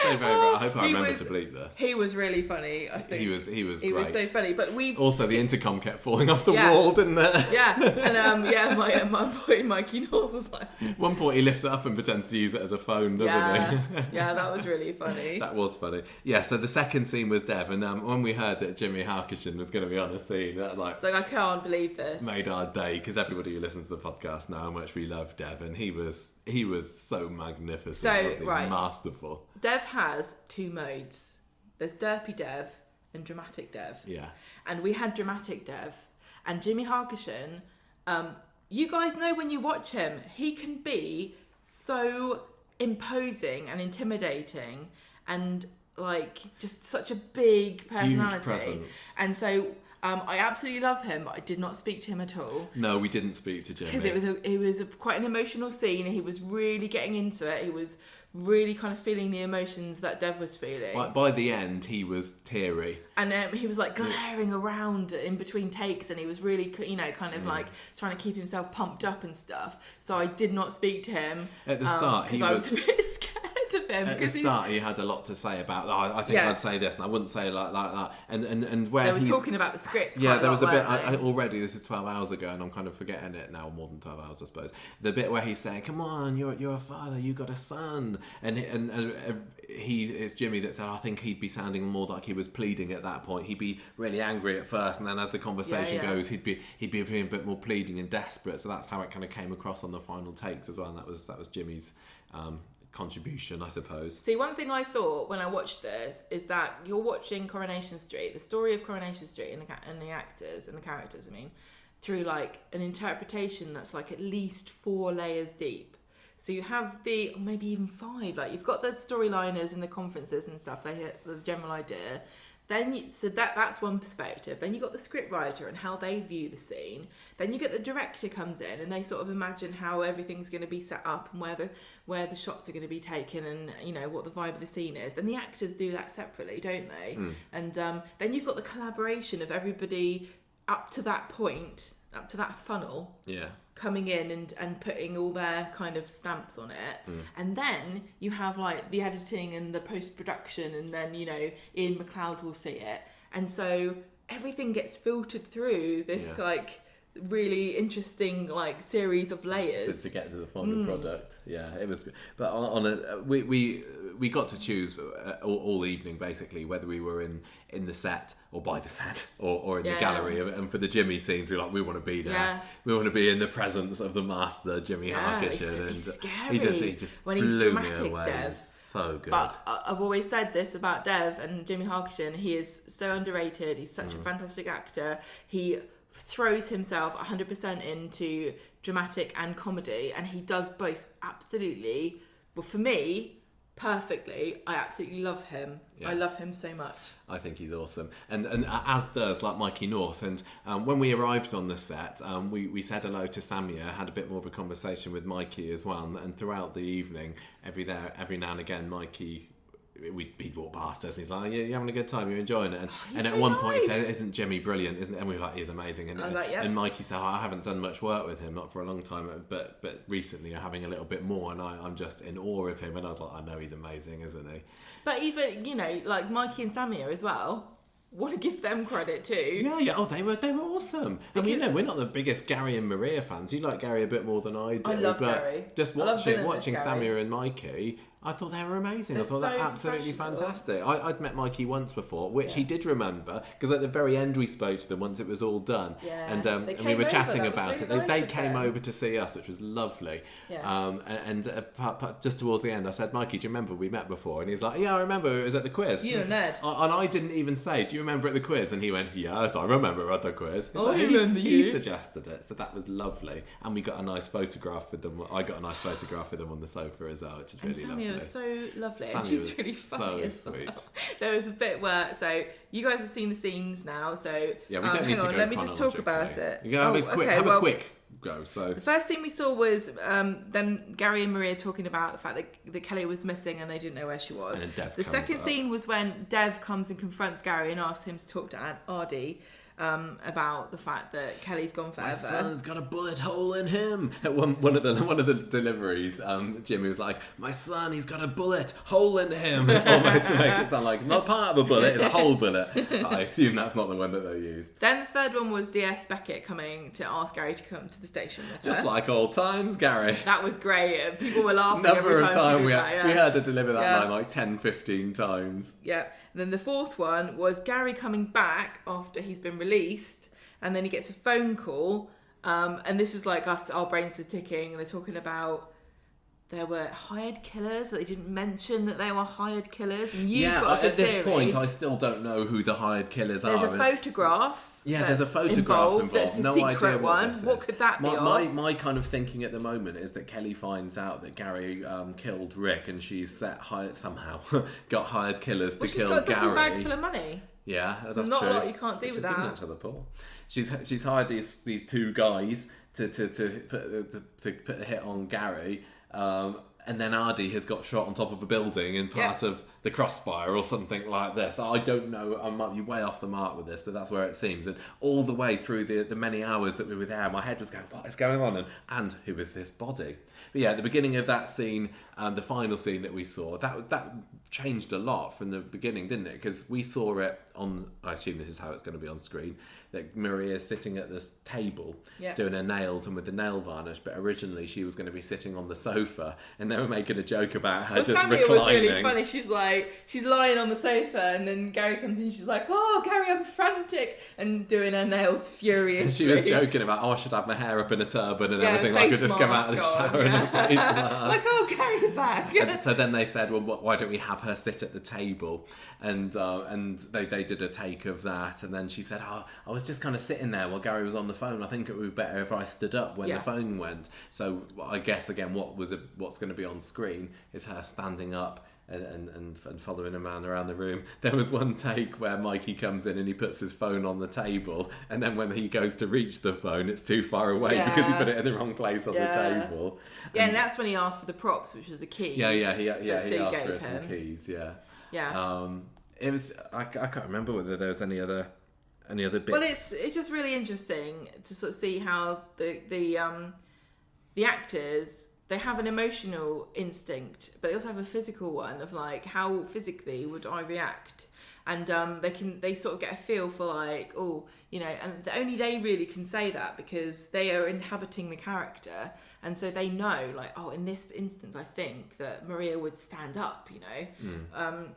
So very, I hope I remember to bleep this. He was really funny, I think. He was great. He was so funny. But also the intercom kept falling off the wall, didn't it? Yeah. And my boy Mikey North was like, at one point he lifts it up and pretends to use it as a phone, doesn't he? Yeah, that was really funny. That was funny. Yeah, so the second scene was Dev, and when we heard that Jimmy Harkishin was going to be on a scene, that I can't believe this. Made our day, because everybody who listens to the podcast know how much we love Dev, and he was so magnificent. So right, masterful. Dev has two modes. There's Derpy Dev and Dramatic Dev. Yeah. And we had Dramatic Dev. And Jimmy Harkishin, you guys know when you watch him, he can be so imposing and intimidating and just such a big personality. Huge presence. And so I absolutely love him, but I did not speak to him at all. No, we didn't speak to Jimmy. Because it was quite an emotional scene. He was really getting into it. He was really kind of feeling the emotions that Dev was feeling. By the end, he was teary. And he was glaring around in between takes, and he was really, kind of trying to keep himself pumped up and stuff. So I did not speak to him. At the start, because I was a bit scared of him. At the start, he had a lot to say about, I think I'd say this, and I wouldn't say it like that. And where they were talking about the script. Yeah, there was a bit, already, this is 12 hours ago, and I'm kind of forgetting it now, more than 12 hours, I suppose. The bit where he's saying, come on, you're a father, you got a son. And it's Jimmy that said, I think he'd be sounding more like he was pleading at that point. He'd be really angry at first, and then as the conversation goes, he'd be a bit more pleading and desperate. So that's how it kind of came across on the final takes as well. And that was Jimmy's contribution, I suppose. See, one thing I thought when I watched this is that you're watching Coronation Street, the story of Coronation Street, and the actors and the characters, through an interpretation that's at least 4 layers deep. So you have maybe even 5, you've got the storyliners and the conferences and stuff, they hit the general idea. Then that's one perspective. Then you got the scriptwriter and how they view the scene. Then you get the director comes in and they sort of imagine how everything's going to be set up and where the shots are going to be taken and what the vibe of the scene is. Then the actors do that separately, don't they? And then you've got the collaboration of everybody up to that point, up to that funnel. Yeah. Coming in and putting all their kind of stamps on it. And then you have the editing and the post-production, and then Ian McLeod will see it. And so everything gets filtered through this like really interesting like series of layers to get to the final product. Yeah, it was. But we got to choose all evening basically whether we were in the set or by the set or in the gallery. And for the Jimmy scenes, we want to be there. Yeah. We want to be in the presence of the master, Jimmy Harkishan. It's scary. He just when he's dramatic, Dev. So good. But I've always said this about Dev and Jimmy Harkishan. He is so underrated. He's such a fantastic actor. He throws himself 100% into dramatic and comedy, and he does both absolutely, well, for me, perfectly. I absolutely love him. I love him so much. I think he's awesome, and as does like Mikey North. And when we arrived on the set, we said hello to Samia, had a bit more of a conversation with Mikey as well, and throughout the evening, every now and again, Mikey, he'd walk past us and he's like, you're having a good time, you're enjoying it. And at one point he said, isn't Jimmy brilliant, isn't it? And we were like, he's amazing. And, and Mikey said, I haven't done much work with him, not for a long time, but recently I'm having a little bit more, and I'm just in awe of him. And I was like, I know he's amazing, isn't he? But even, like Mikey and Samia as well, want to give them credit too. Yeah. Oh, they were awesome. Because, I mean, we're not the biggest Gary and Maria fans. You like Gary a bit more than I do. I love Gary. Just watching Samia and Mikey, I thought they were amazing. I thought they were absolutely fantastic. I'd met Mikey once before, which he did remember, because at the very end we spoke to them once it was all done. Yeah. And we were chatting about it. They came over to see us, which was lovely. Yeah. Just towards the end, I said, Mikey, do you remember we met before? And he's like, yeah, I remember, it was at the quiz. You and Ned. And I didn't even say, do you remember at the quiz? And he went, yes, I remember at the quiz. He suggested it, so that was lovely. And we got a nice photograph with them. I got a nice photograph with them on the sofa as well, which is really lovely. Samia was so lovely. Samia and she was really funny as well. Sweet. There was a bit where, so you guys have seen the scenes now, so yeah, we don't need to go let me just talk about it. You have a quick go. So the first thing we saw was them, Gary and Maria, talking about the fact that Kelly was missing and they didn't know where she was. And then Dev the second scene was when Dev comes and confronts Gary and asks him to talk to Ardy about the fact that Kelly's gone forever. My son's got a bullet hole in him. At one of the deliveries, Jimmy was like, "My son, he's got a bullet hole in him." Almost to make it sound like it's not part of a bullet; it's a whole bullet. I assume that's not the one that they used. Then the third one was DS Beckett coming to ask Gary to come to the station with her. Just like old times, Gary. That was great. People were laughing every time. We had to deliver that line like 10, 15 times. Yeah. And then the fourth one was Gary coming back after he's been released, and then he gets a phone call, and this is like our brains are ticking, and they're talking about there were hired killers, but they didn't mention that they were hired killers. And you've got a good this theory. Point, I still don't know who the hired killers are. There's a photograph. Yeah, there's a photograph involved. That's a no secret idea one. What could that be? My kind of thinking at the moment is that Kelly finds out that Gary killed Rick, and she's somehow got hired killers to kill Gary. She's got a bag full of money. Yeah, so that's not true. a lot you can't do with that. Each other, Paul. She's hired these two guys to put a hit on Gary. And then Ardy has got shot on top of a building in part of the crossfire or something like this. I don't know. I might be way off the mark with this, but that's where it seems. And all the way through the many hours that we were there, my head was going, what is going on? And who is this body? But yeah, at the beginning of that scene, the final scene that we saw, that changed a lot from the beginning, didn't it? Because we saw it on, I assume this is how it's going to be on screen, that Maria's sitting at this table doing her nails and with the nail varnish, but originally she was going to be sitting on the sofa, and they were making a joke about her just reclining. It was really funny. She's lying on the sofa, and then Gary comes in, she's like, "Oh, Gary, I'm frantic," and doing her nails furiously. She was joking about, I should have my hair up in a turban and everything. I could just come out of the shower in a face mask. Like, oh, Gary, you're back. And so then they said, well, why don't we have her sit at the table? And they did a take of that, and then she said, I was just kind of sitting there while Gary was on the phone. I think it would be better if I stood up when the phone went. So I guess again, what's going to be on screen is her standing up and following a man around the room. There was one take where Mikey comes in and he puts his phone on the table, and then when he goes to reach the phone, it's too far away because he put it in the wrong place on the table. Yeah, and that's when he asked for the props, which was the keys. He asked for some keys. It was. I can't remember whether there was any other bits. Well, it's just really interesting to sort of see how the actors, they have an emotional instinct, but they also have a physical one of like, how physically would I react? and they sort of get a feel for like, oh, you know, and only they really can say that because they are inhabiting the character, and so they know like, oh, in this instance I think that Maria would stand up, you know.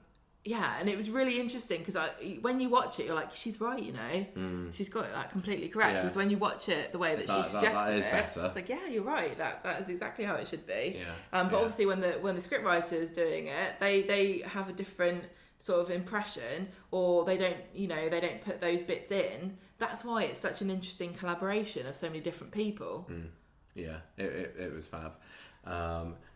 Yeah, and it was really interesting because when you watch it, you're like, she's right, you know, she's got it completely correct. Because when you watch it the way that she suggested that is better. It's like, yeah, you're right. That is exactly how it should be. Yeah. But obviously, when the scriptwriter is doing it, they have a different sort of impression, or they don't put those bits in. That's why it's such an interesting collaboration of so many different people. Yeah, it was fab.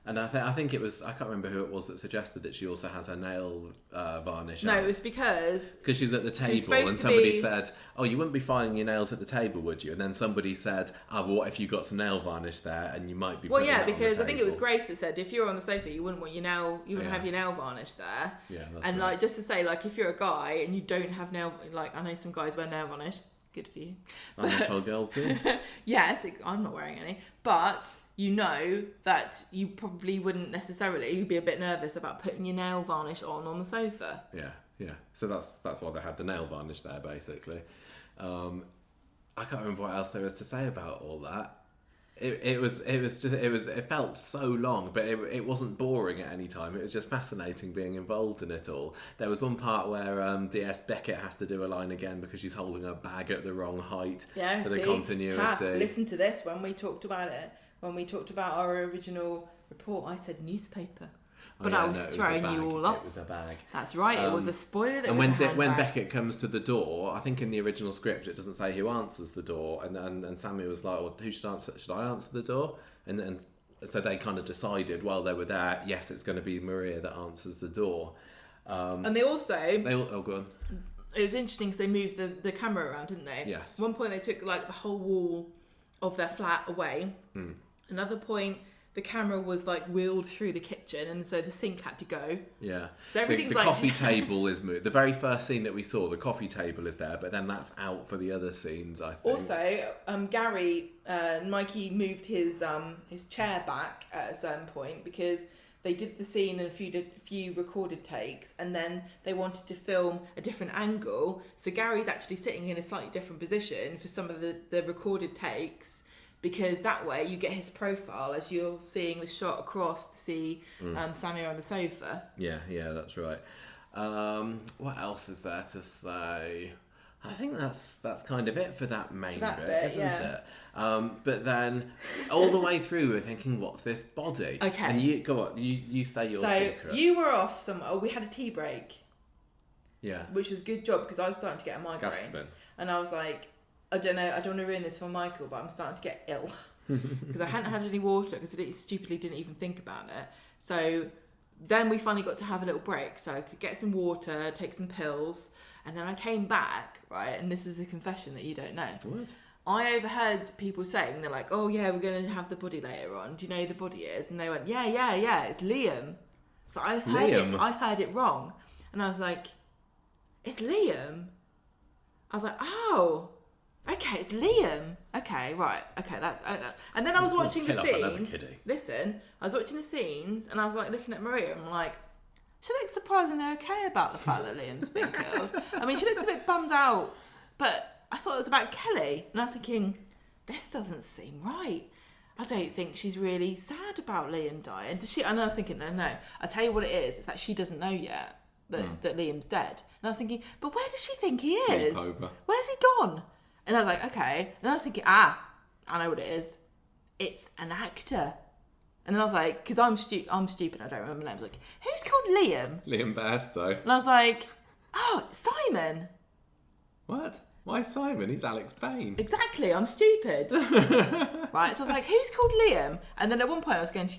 And I think it was, I can't remember who it was that suggested that she also has her nail varnish No, out. It was because she was at the table and somebody said, oh, you wouldn't be filing your nails at the table, would you? And then somebody said, well, what if you got some nail varnish there and you might be putting it on the table? Because I think it was Grace that said, if you're on the sofa, you wouldn't want you wouldn't have your nail varnish there. Yeah, that's and right. like, just to say, like, if you're a guy and you don't have nail, like, I know some guys wear nail varnish. Good for you. I'm not told girls do. Yes, I'm not wearing any. But you know that you probably wouldn't necessarily, you'd be a bit nervous about putting your nail varnish on the sofa. Yeah. So that's why they had the nail varnish there, basically. I can't remember what else there is to say about all that. It felt so long, but it wasn't boring at any time. It was just fascinating being involved in it all. There was one part where DS Beckett has to do a line again because she's holding her bag at the wrong height for the continuity. Listen to this. When we talked about it, when we talked about our original report, I said newspaper. But I was throwing you all up. It was a bag. That's right. It was a spoiler. And when Beckett comes to the door, I think in the original script it doesn't say who answers the door, and Sammy was like, "Well, who should answer? Should I answer the door?" And so they kind of decided while they were there, yes, it's going to be Maria that answers the door. And they also go on. It was interesting because they moved the camera around, didn't they? Yes. At one point they took like the whole wall of their flat away. Another point, the camera was like wheeled through the kitchen, and so the sink had to go. Yeah. So everything's the coffee table is moved. The very first scene that we saw, the coffee table is there, but then that's out for the other scenes, I think. Also, Gary, Mikey moved his chair back at a certain point because they did the scene in a few recorded takes, and then they wanted to film a different angle. So Gary's actually sitting in a slightly different position for some of the recorded takes, because that way you get his profile as you're seeing the shot across to see Sammy on the sofa. Yeah, that's right. What else is there to say? I think that's kind of it for that main bit, isn't it? But then all the way through we're thinking, what's this body? Okay. And you go on, you say your secret. So you were off somewhere. Oh, we had a tea break. Yeah. Which was a good job because I was starting to get a migraine. Gasping. And I was like, I don't know, I don't want to ruin this for Michael, but I'm starting to get ill because I hadn't had any water because I stupidly didn't even think about it. So then we finally got to have a little break, so I could get some water, take some pills, and then I came back, right? And this is a confession that you don't know. What? I overheard people saying, they're like, oh yeah, we're going to have the body later on. Do you know who the body is? And they went, yeah, it's Liam. So I heard it wrong. And I was like, it's Liam? I was like, oh, okay, it's Liam. Okay, right. Okay, that's... and then I was watching the scenes. Listen, I was watching the scenes and I was like looking at Maria and I'm like, she looks surprisingly okay about the fact that Liam's been killed. I mean, she looks a bit bummed out, but I thought it was about Kelly. And I was thinking, this doesn't seem right. I don't think she's really sad about Liam dying. Does she? And I was thinking, no. I'll tell you what it is. It's that she doesn't know yet that Liam's dead. And I was thinking, but where does she think he is? Where's he gone? And I was like, okay. And I was thinking, I know what it is. It's an actor. And then I was like, because I'm stupid, I don't remember names. Like, who's called Liam? Liam Bairstow. And I was like, oh, Simon. What? Why Simon? He's Alex Payne. Exactly, I'm stupid. Right, so I was like, who's called Liam? And then at one point I was going to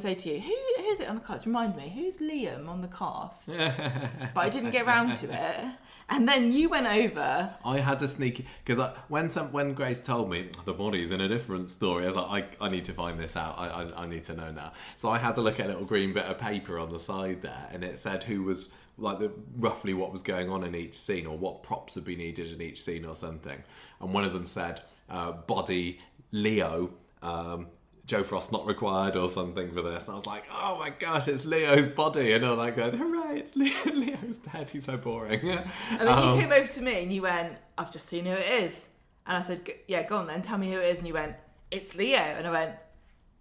say to you, who's it on the cast? Remind me, who's Liam on the cast? But I didn't get round to it. And then you went over. I had to sneak, because when Grace told me the body's in a different story, I was like, I need to find this out. I need to know now. So I had to look at a little green bit of paper on the side there, and it said who was like roughly what was going on in each scene, or what props would be needed in each scene or something. And one of them said body Leo. Joe Frost not required or something for this. And I was like, oh my gosh, it's Leo's body. And all like, hooray, it's Leo's dead. He's so boring. And then you came over to me and you went, I've just seen who it is. And I said, yeah, go on then, tell me who it is. And you went, it's Leo. And I went,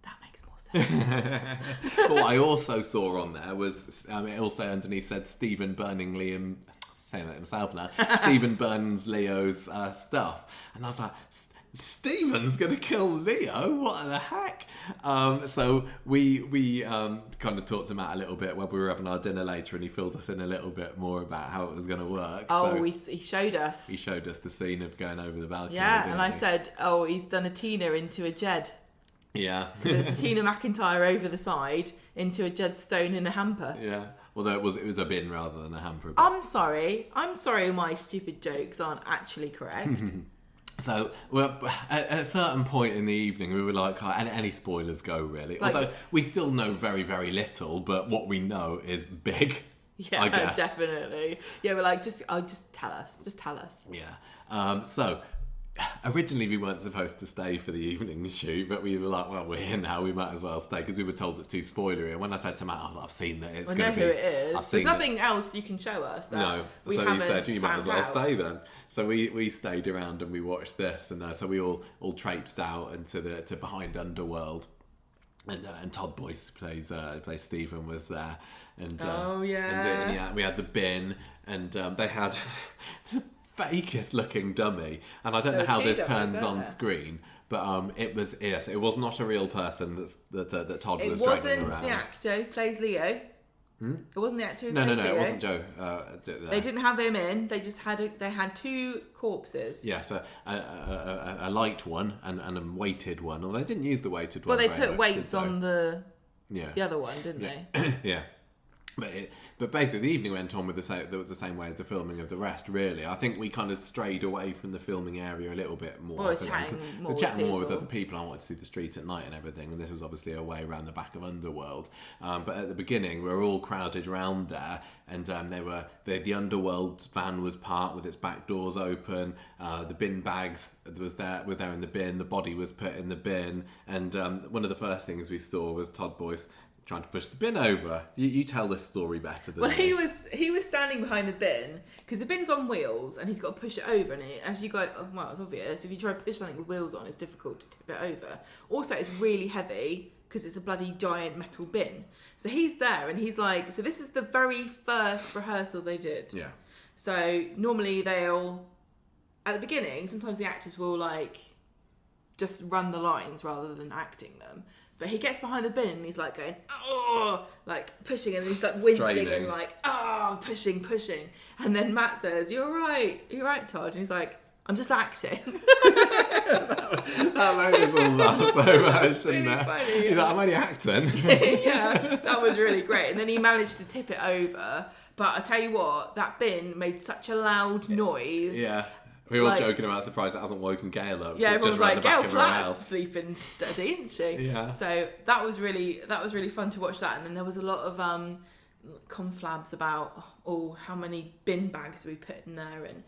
that makes more sense. But what I also saw on there was, it also underneath said Stephen burning Liam, saying that himself now, Stephen burns Leo's stuff. And I was like, Stephen's gonna kill Leo? What the heck? So we kind of talked him out a little bit when we were having our dinner later, and he filled us in a little bit more about how it was going to work. Oh, so he showed us. He showed us the scene of going over the balcony. Yeah, and I said, oh, he's done a Tina into a Jed. Yeah. There's a Tina McIntyre over the side into a Jed Stone in a hamper. Yeah. Although it was a bin rather than a hamper. I'm sorry my stupid jokes aren't actually correct. So, at a certain point in the evening, we were like, any spoilers go, really. Like, although we still know very, very little, but what we know is big, yeah, I guess. Definitely. Yeah, we're like, just tell us. Just tell us. Yeah. So, originally we weren't supposed to stay for the evening shoot, but we were like, well, we're here now, we might as well stay, because we were told it's too spoilery. And when I said to Matt, I've seen that it's going to be... I know who it is. There's nothing else you can show us that no. So you said, you might as well stay then. So we stayed around and we watched this, and so we all traipsed out into to behind Underworld, and Todd Boyce plays Stephen was there, and and we had the bin, and they had the fakest looking dummy, and I don't know how this turns on screen. But it was not a real person that Todd was dragging around. It wasn't the actor who plays Leo. It wasn't the actor who plays Leo. No, it wasn't Joe. They didn't have him in. They just had two corpses. Yes, a light one and a weighted one. Or they didn't use the weighted one. Well, they put weights on the other one, didn't they? Yeah. But basically, the evening went on with the same way as the filming of the rest. Really, I think we kind of strayed away from the filming area a little bit more. Well, chatting more with other people. I wanted to see the street at night and everything, and this was obviously a way around the back of Underworld. But at the beginning, we were all crowded around there, and the Underworld van was parked with its back doors open. The bin bags were there in the bin. The body was put in the bin, and one of the first things we saw was Todd Boyce trying to push the bin over. You tell this story better than me. Well, he was standing behind the bin because the bin's on wheels and he's got to push it over. And as you go, it's obvious. If you try to push something with wheels on, it's difficult to tip it over. Also, it's really heavy because it's a bloody giant metal bin. So he's there and he's like, so this is the very first rehearsal they did. Yeah. So normally they'll, at the beginning, sometimes the actors will like just run the lines rather than acting them. But he gets behind the bin and he's like going, oh, like pushing, and he's like wincing and like, oh, pushing. And then Matt says, you're right, Todd. And he's like, I'm just acting. That made us all laugh so much, didn't it? Funny, he's like, I'm only acting. Yeah, that was really great. And then he managed to tip it over. But I tell you what, that bin made such a loud noise. Yeah. We were all joking about surprise it hasn't woken Gail up. Yeah, everyone's like, Gail Platt's sleeping steady, isn't she? Yeah. So that was really fun to watch that. And then there was a lot of conflabs about how many bin bags we put in there, and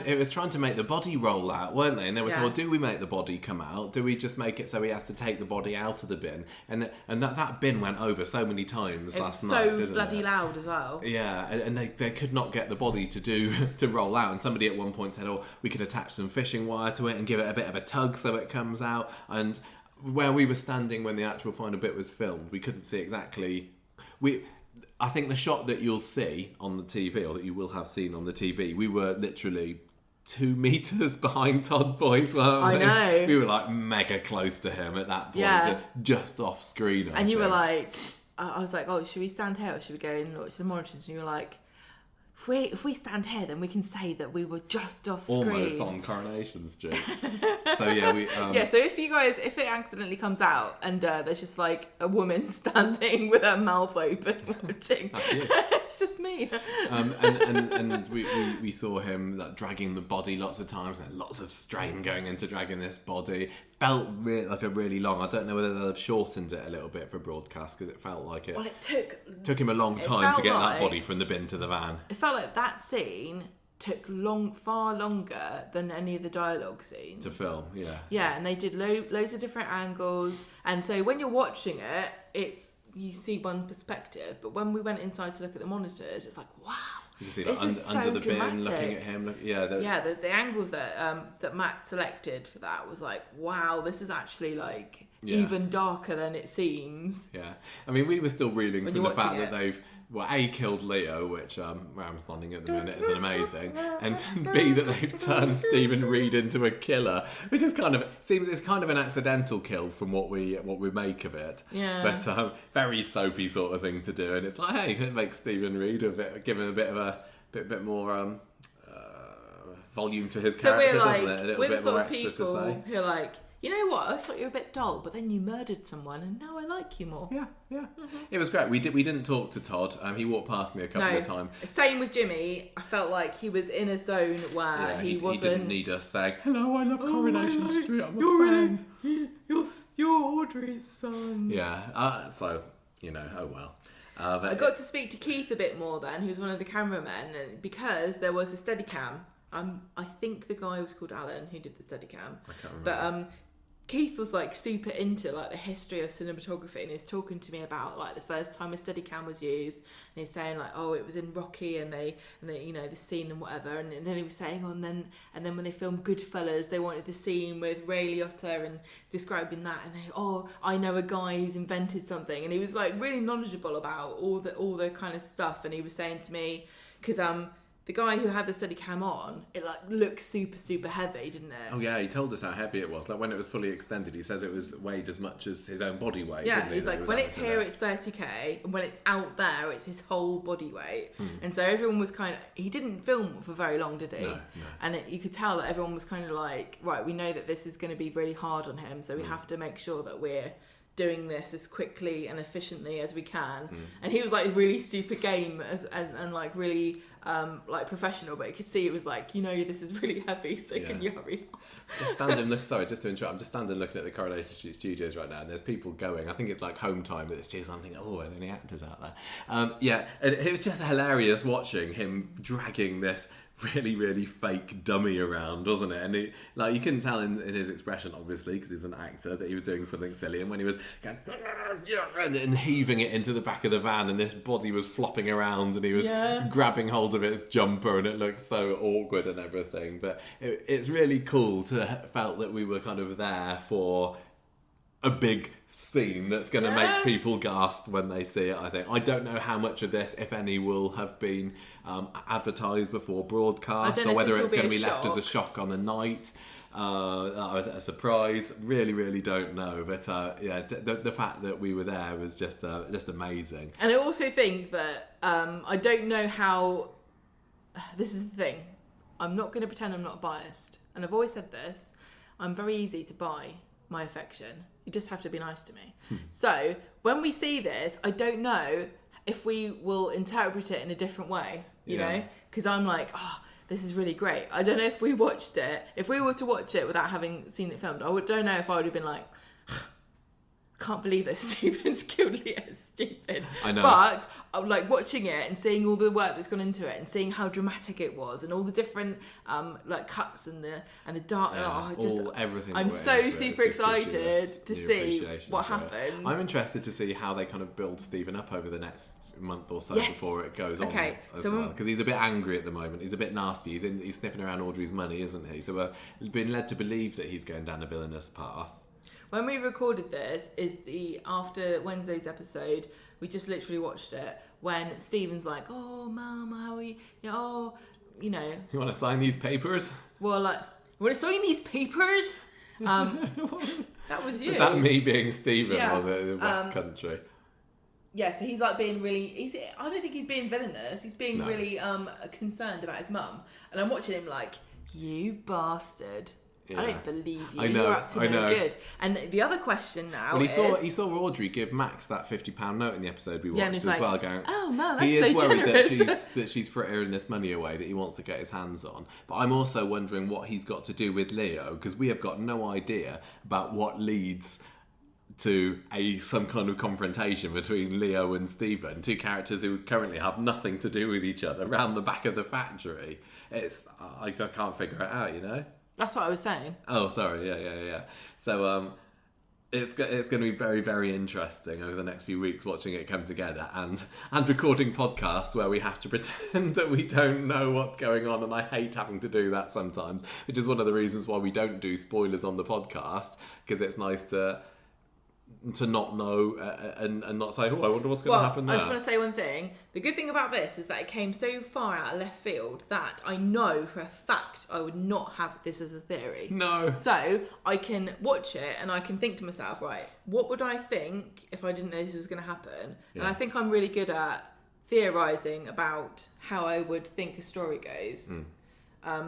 it was trying to make the body roll out, weren't they? And they were saying, well, do we make the body come out? Do we just make it so he has to take the body out of the bin? And that bin went over so many times last night. It was so bloody loud as well. Yeah, and they could not get the body to roll out. And somebody at one point said, we could attach some fishing wire to it and give it a bit of a tug so it comes out. And where we were standing when the actual final bit was filmed, we couldn't see exactly. I think the shot that you'll see on the TV, or that you will have seen on the TV, we were literally 2 meters behind Todd Boyce. I know. We were like mega close to him at that point, just off screen. And you were like, I was like, should we stand here or should we go and watch the monitors? And you were like, if we stand here, then we can say that we were just off screen. Almost on Coronation Street. So yeah, we. So if it accidentally comes out and there's just like a woman standing with her mouth open watching, it's just me. And we saw him like dragging the body lots of times, and lots of strain going into dragging this body. Felt like a really long. I don't know whether they've shortened it a little bit for broadcast because it felt like it. Well, it took him a long time to get that body from the bin to the van. It felt like that scene took far longer than any of the dialogue scenes to film. Yeah, and they did loads of different angles, and so when you're watching it, you see one perspective, but when we went inside to look at the monitors, it's like, wow. You can see like under the bin, looking at him. The angles that Matt selected for that was like, wow, this is actually like even darker than it seems. Yeah, I mean, we were still reeling from the fact that they've killed Leo, which Ram's nodding at the minute is amazing, and B, that they've turned Stephen Reed into a killer, which is it's kind of an accidental kill from what we make of it. Yeah. But very soapy sort of thing to do, and it's like, hey, it makes Stephen Reed give him a bit more volume to his character, doesn't it? A little bit more extra to say. Who are like, you know what? I thought you were a bit dull, but then you murdered someone, and now I like you more. Yeah. Mm-hmm. It was great. We didn't talk to Todd. He walked past me a couple of times. Same with Jimmy. I felt like he was in a zone where he wasn't. He didn't need us saying, "Hello, I love Coronation Street. I'm you're Audrey's son." Yeah. So oh well. I got to speak to Keith a bit more then, who's one of the cameramen, because there was a Steadicam. I think the guy was called Alan who did the Steadicam. I can't remember. But Keith was like super into like the history of cinematography, and he was talking to me about like the first time a Steadicam was used, and he's saying like, oh, it was in Rocky, and they the scene and whatever, and then he was saying, and then when they filmed Goodfellas, they wanted the scene with Ray Liotta and describing that, and I know a guy who's invented something, and he was like really knowledgeable about all the kind of stuff, and he was saying to me, because the guy who had the Steadicam on, it like looked super, super heavy, didn't it? Oh yeah, he told us how heavy it was. Like when it was fully extended, he says it was weighed as much as his own body weight. Yeah, he's like, when it's here, it's 30k, and when it's out there, it's his whole body weight. And so everyone was he didn't film for very long, did he? No. And you could tell that everyone was kind of like, right, we know that this is going to be really hard on him, so we have to make sure that we're doing this as quickly and efficiently as we can. And he was like really super game and like really like professional, but you could see it was like, this is really heavy, so can you hurry up? Just to interrupt, I'm just standing looking at the Coronation Street studios right now, and there's people going. I think it's like home time at the studios. I'm thinking, are there any actors out there? And it was just hilarious watching him dragging this really, really fake dummy around, wasn't it? And you couldn't tell in his expression, obviously, because he's an actor, that he was doing something silly. And when he was going and heaving it into the back of the van, and this body was flopping around, and he was grabbing hold of its jumper, and it looked so awkward and everything. But it's really cool to felt that we were kind of there for a big scene that's going to make people gasp when they see it, I think. I don't know how much of this, if any, will have been advertised before broadcast, or whether it's going to be left as a shock on the night. A surprise. Really, really don't know. But the fact that we were there was just amazing. And I also think that I don't know how... This is the thing. I'm not going to pretend I'm not biased. And I've always said this. I'm very easy to buy my affection. You just have to be nice to me. So when we see this, I don't know if we will interpret it in a different way, you know? Because I'm like, this is really great. I don't know if we watched it. If we were to watch it without having seen it filmed, don't know if I would have been like, I can't believe that Stephen's killed Leo. Stupid. I know. But like watching it and seeing all the work that's gone into it, and seeing how dramatic it was, and all the different like cuts and the dark. Everything. I'm so super excited to see what happens. I'm interested to see how they kind of build Stephen up over the next month or so before it goes on. Okay, because he's a bit angry at the moment. He's a bit nasty. He's sniffing around Audrey's money, isn't he? So we've been led to believe that he's going down a villainous path. When we recorded this is after Wednesday's episode. We just literally watched it when Stephen's like, "Oh, Mum, how are you? You want to sign these papers?" Well, like, "You want to sign these papers?" That was you. Was that me being Stephen? Was it in West Country? Yeah, so he's like being really. I don't think he's being villainous. He's being really concerned about his mum, and I'm watching him like, "You bastard." Yeah. I don't believe you. You're up to no good. And the other question now he saw Audrey give Max that £50 note in the episode we watched as well, going, "Oh, no, that's he so is worried generous." that she's frittering this money away that he wants to get his hands on. But I'm also wondering what he's got to do with Leo, because we have got no idea about what leads to some kind of confrontation between Leo and Stephen, two characters who currently have nothing to do with each other, round the back of the factory. I can't figure it out, you know? That's what I was saying. Oh, sorry. Yeah. So it's going to be very, very interesting over the next few weeks watching it come together and recording podcasts where we have to pretend that we don't know what's going on, and I hate having to do that sometimes, which is one of the reasons why we don't do spoilers on the podcast, because it's nice to not know and not say, oh, I wonder what's going to happen there. I just want to say one thing. The good thing about this is that it came so far out of left field that I know for a fact I would not have this as a theory. No. So I can watch it and I can think to myself, right, what would I think if I didn't know this was going to happen? Yeah. And I think I'm really good at theorising about how I would think a story goes.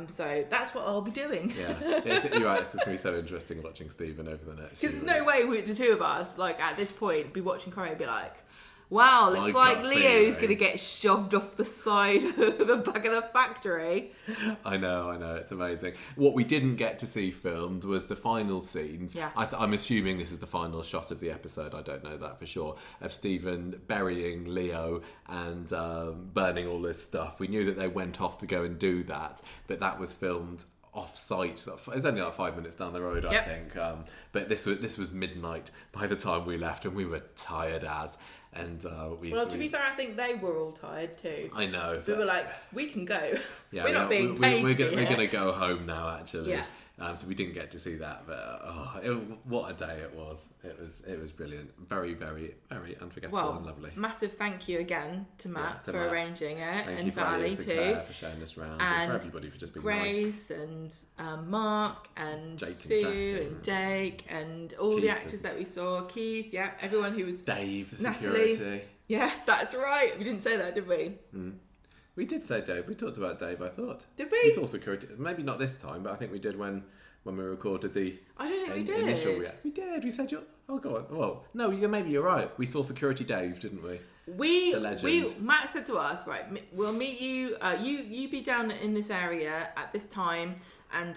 So that's what I'll be doing. Yeah, you're right. It's just going to be so interesting watching Stephen over the next. Because there's no way the two of us, like at this point, be watching Corrie and be like, "Wow, looks like Leo's going to get shoved off the side of the back of the factory." I know. It's amazing. What we didn't get to see filmed was the final scenes. Yeah. I'm assuming this is the final shot of the episode. I don't know that for sure. Of Stephen burying Leo and burning all this stuff. We knew that they went off to go and do that, but that was filmed off-site. It was only like 5 minutes down the road, I think. But this was midnight by the time we left, and we were tired as. And to be fair, I think they were all tired too. I know. We were like, we can go. Yeah, we're not being paid. We're going to go home now, actually. Yeah. So we didn't get to see that, but what a day it was! It was brilliant, very, very, very unforgettable and lovely. Massive thank you again to Matt for arranging it, thank and Valley too, for showing us around, and for everybody for just being Grace nice. And Mark and Jake Sue and Jake and all Keith the actors that we saw. Keith, everyone who was Dave, Natalie. Security. Yes, that's right. We didn't say that, did we? We did say Dave. We talked about Dave, I thought. Did we? We saw security. Maybe not this time, but I think we did when we recorded the I don't think we did. Initial we did. We said, oh, go on. Well, no, maybe you're right. We saw Security Dave, didn't we? The legend. Matt said to us, right, we'll meet you, you be down in this area at this time, and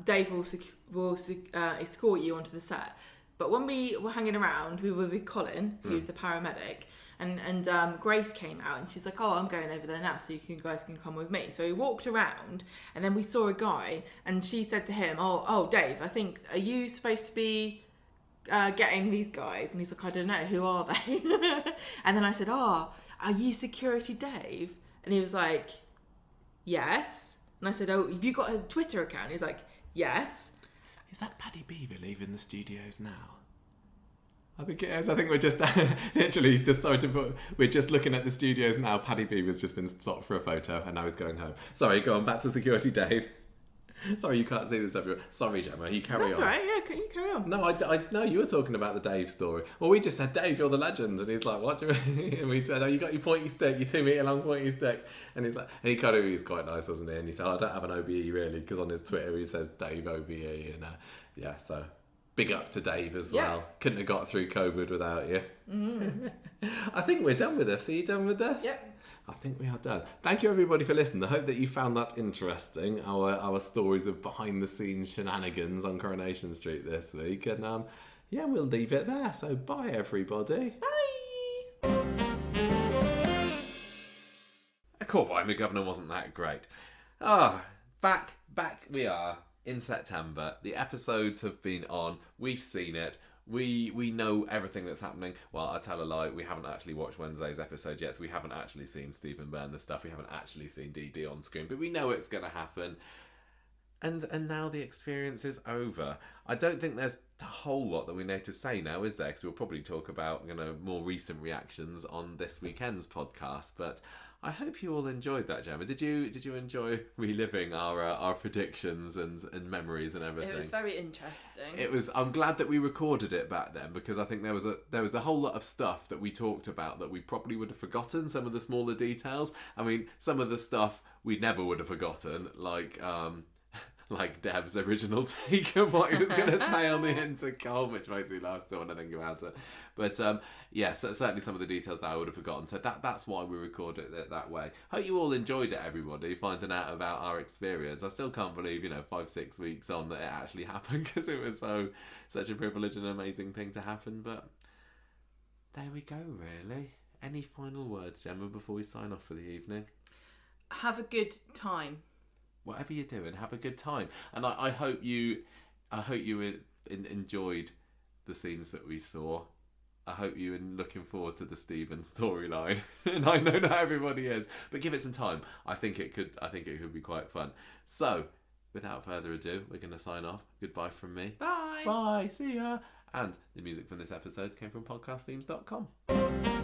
Dave will escort you onto the set. But when we were hanging around, we were with Colin, who's the paramedic, and Grace came out and she's like, oh, I'm going over there now, so you guys can come with me. So we walked around and then we saw a guy, and she said to him, oh Dave, I think, are you supposed to be getting these guys? And he's like, I don't know, who are they? And then I said, are you Security Dave? And he was like, yes. And I said, oh, have you got a Twitter account? He's like, yes. Is that Paddy Beaver leaving the studios now? I think it is. I think we're just literally just we're just looking at the studios now. Paddy Beaver's just been stopped for a photo and now he's going home. Sorry, go on, back to Security Dave. Sorry, you can't see this everywhere. Sorry, Gemma, you carry on. That's right, yeah, you carry on. No, no, you were talking about the Dave story. Well, we just said, Dave, you're the legend. And he's like, what do you mean? And we said, oh, you got your pointy stick, your 2 metre long pointy stick. And he's like, and he was quite nice, wasn't he? And he said, I don't have an OBE really, because on his Twitter he says Dave OBE. And so big up to Dave as well. Couldn't have got through COVID without you. I think we're done with this. Are you done with this? Yep. I think we are done. Thank you everybody for listening. I hope that you found that interesting, our stories of behind the scenes shenanigans on Coronation Street this week. And we'll leave it there. So bye everybody. Bye. A call by McGovern wasn't that great. Back we are in September. The episodes have been on. We've seen it. We know everything that's happening. Well, I tell a lie. We haven't actually watched Wednesday's episode yet, so we haven't actually seen Stephen burn the stuff. We haven't actually seen DD on screen, but we know it's going to happen. And now the experience is over. I don't think there's a whole lot that we need to say now, is there? Because we'll probably talk about more recent reactions on this weekend's podcast. But I hope you all enjoyed that, Gemma. Did you enjoy reliving our predictions and memories and everything? It was very interesting. I'm glad that we recorded it back then, because I think there was a whole lot of stuff that we talked about that we probably would have forgotten. Some of the smaller details. I mean, some of the stuff we never would have forgotten, like like Deb's original take of what he was going to say on the intercom, which makes me laugh still when I think about it. But so certainly some of the details that I would have forgotten. So that's why we recorded it that way. Hope you all enjoyed it, everybody, finding out about our experience. I still can't believe, 5-6 weeks on, that it actually happened, because it was such a privilege and amazing thing to happen. But there we go, really. Any final words, Gemma, before we sign off for the evening? Have a good time. Whatever you're doing, have a good time. And I hope you enjoyed the scenes that we saw. I hope you are looking forward to the Stephen storyline. And I know not everybody is, but give it some time. I think it could be quite fun. So, without further ado, we're going to sign off. Goodbye from me. Bye. Bye. See ya. And the music from this episode came from podcastthemes.com.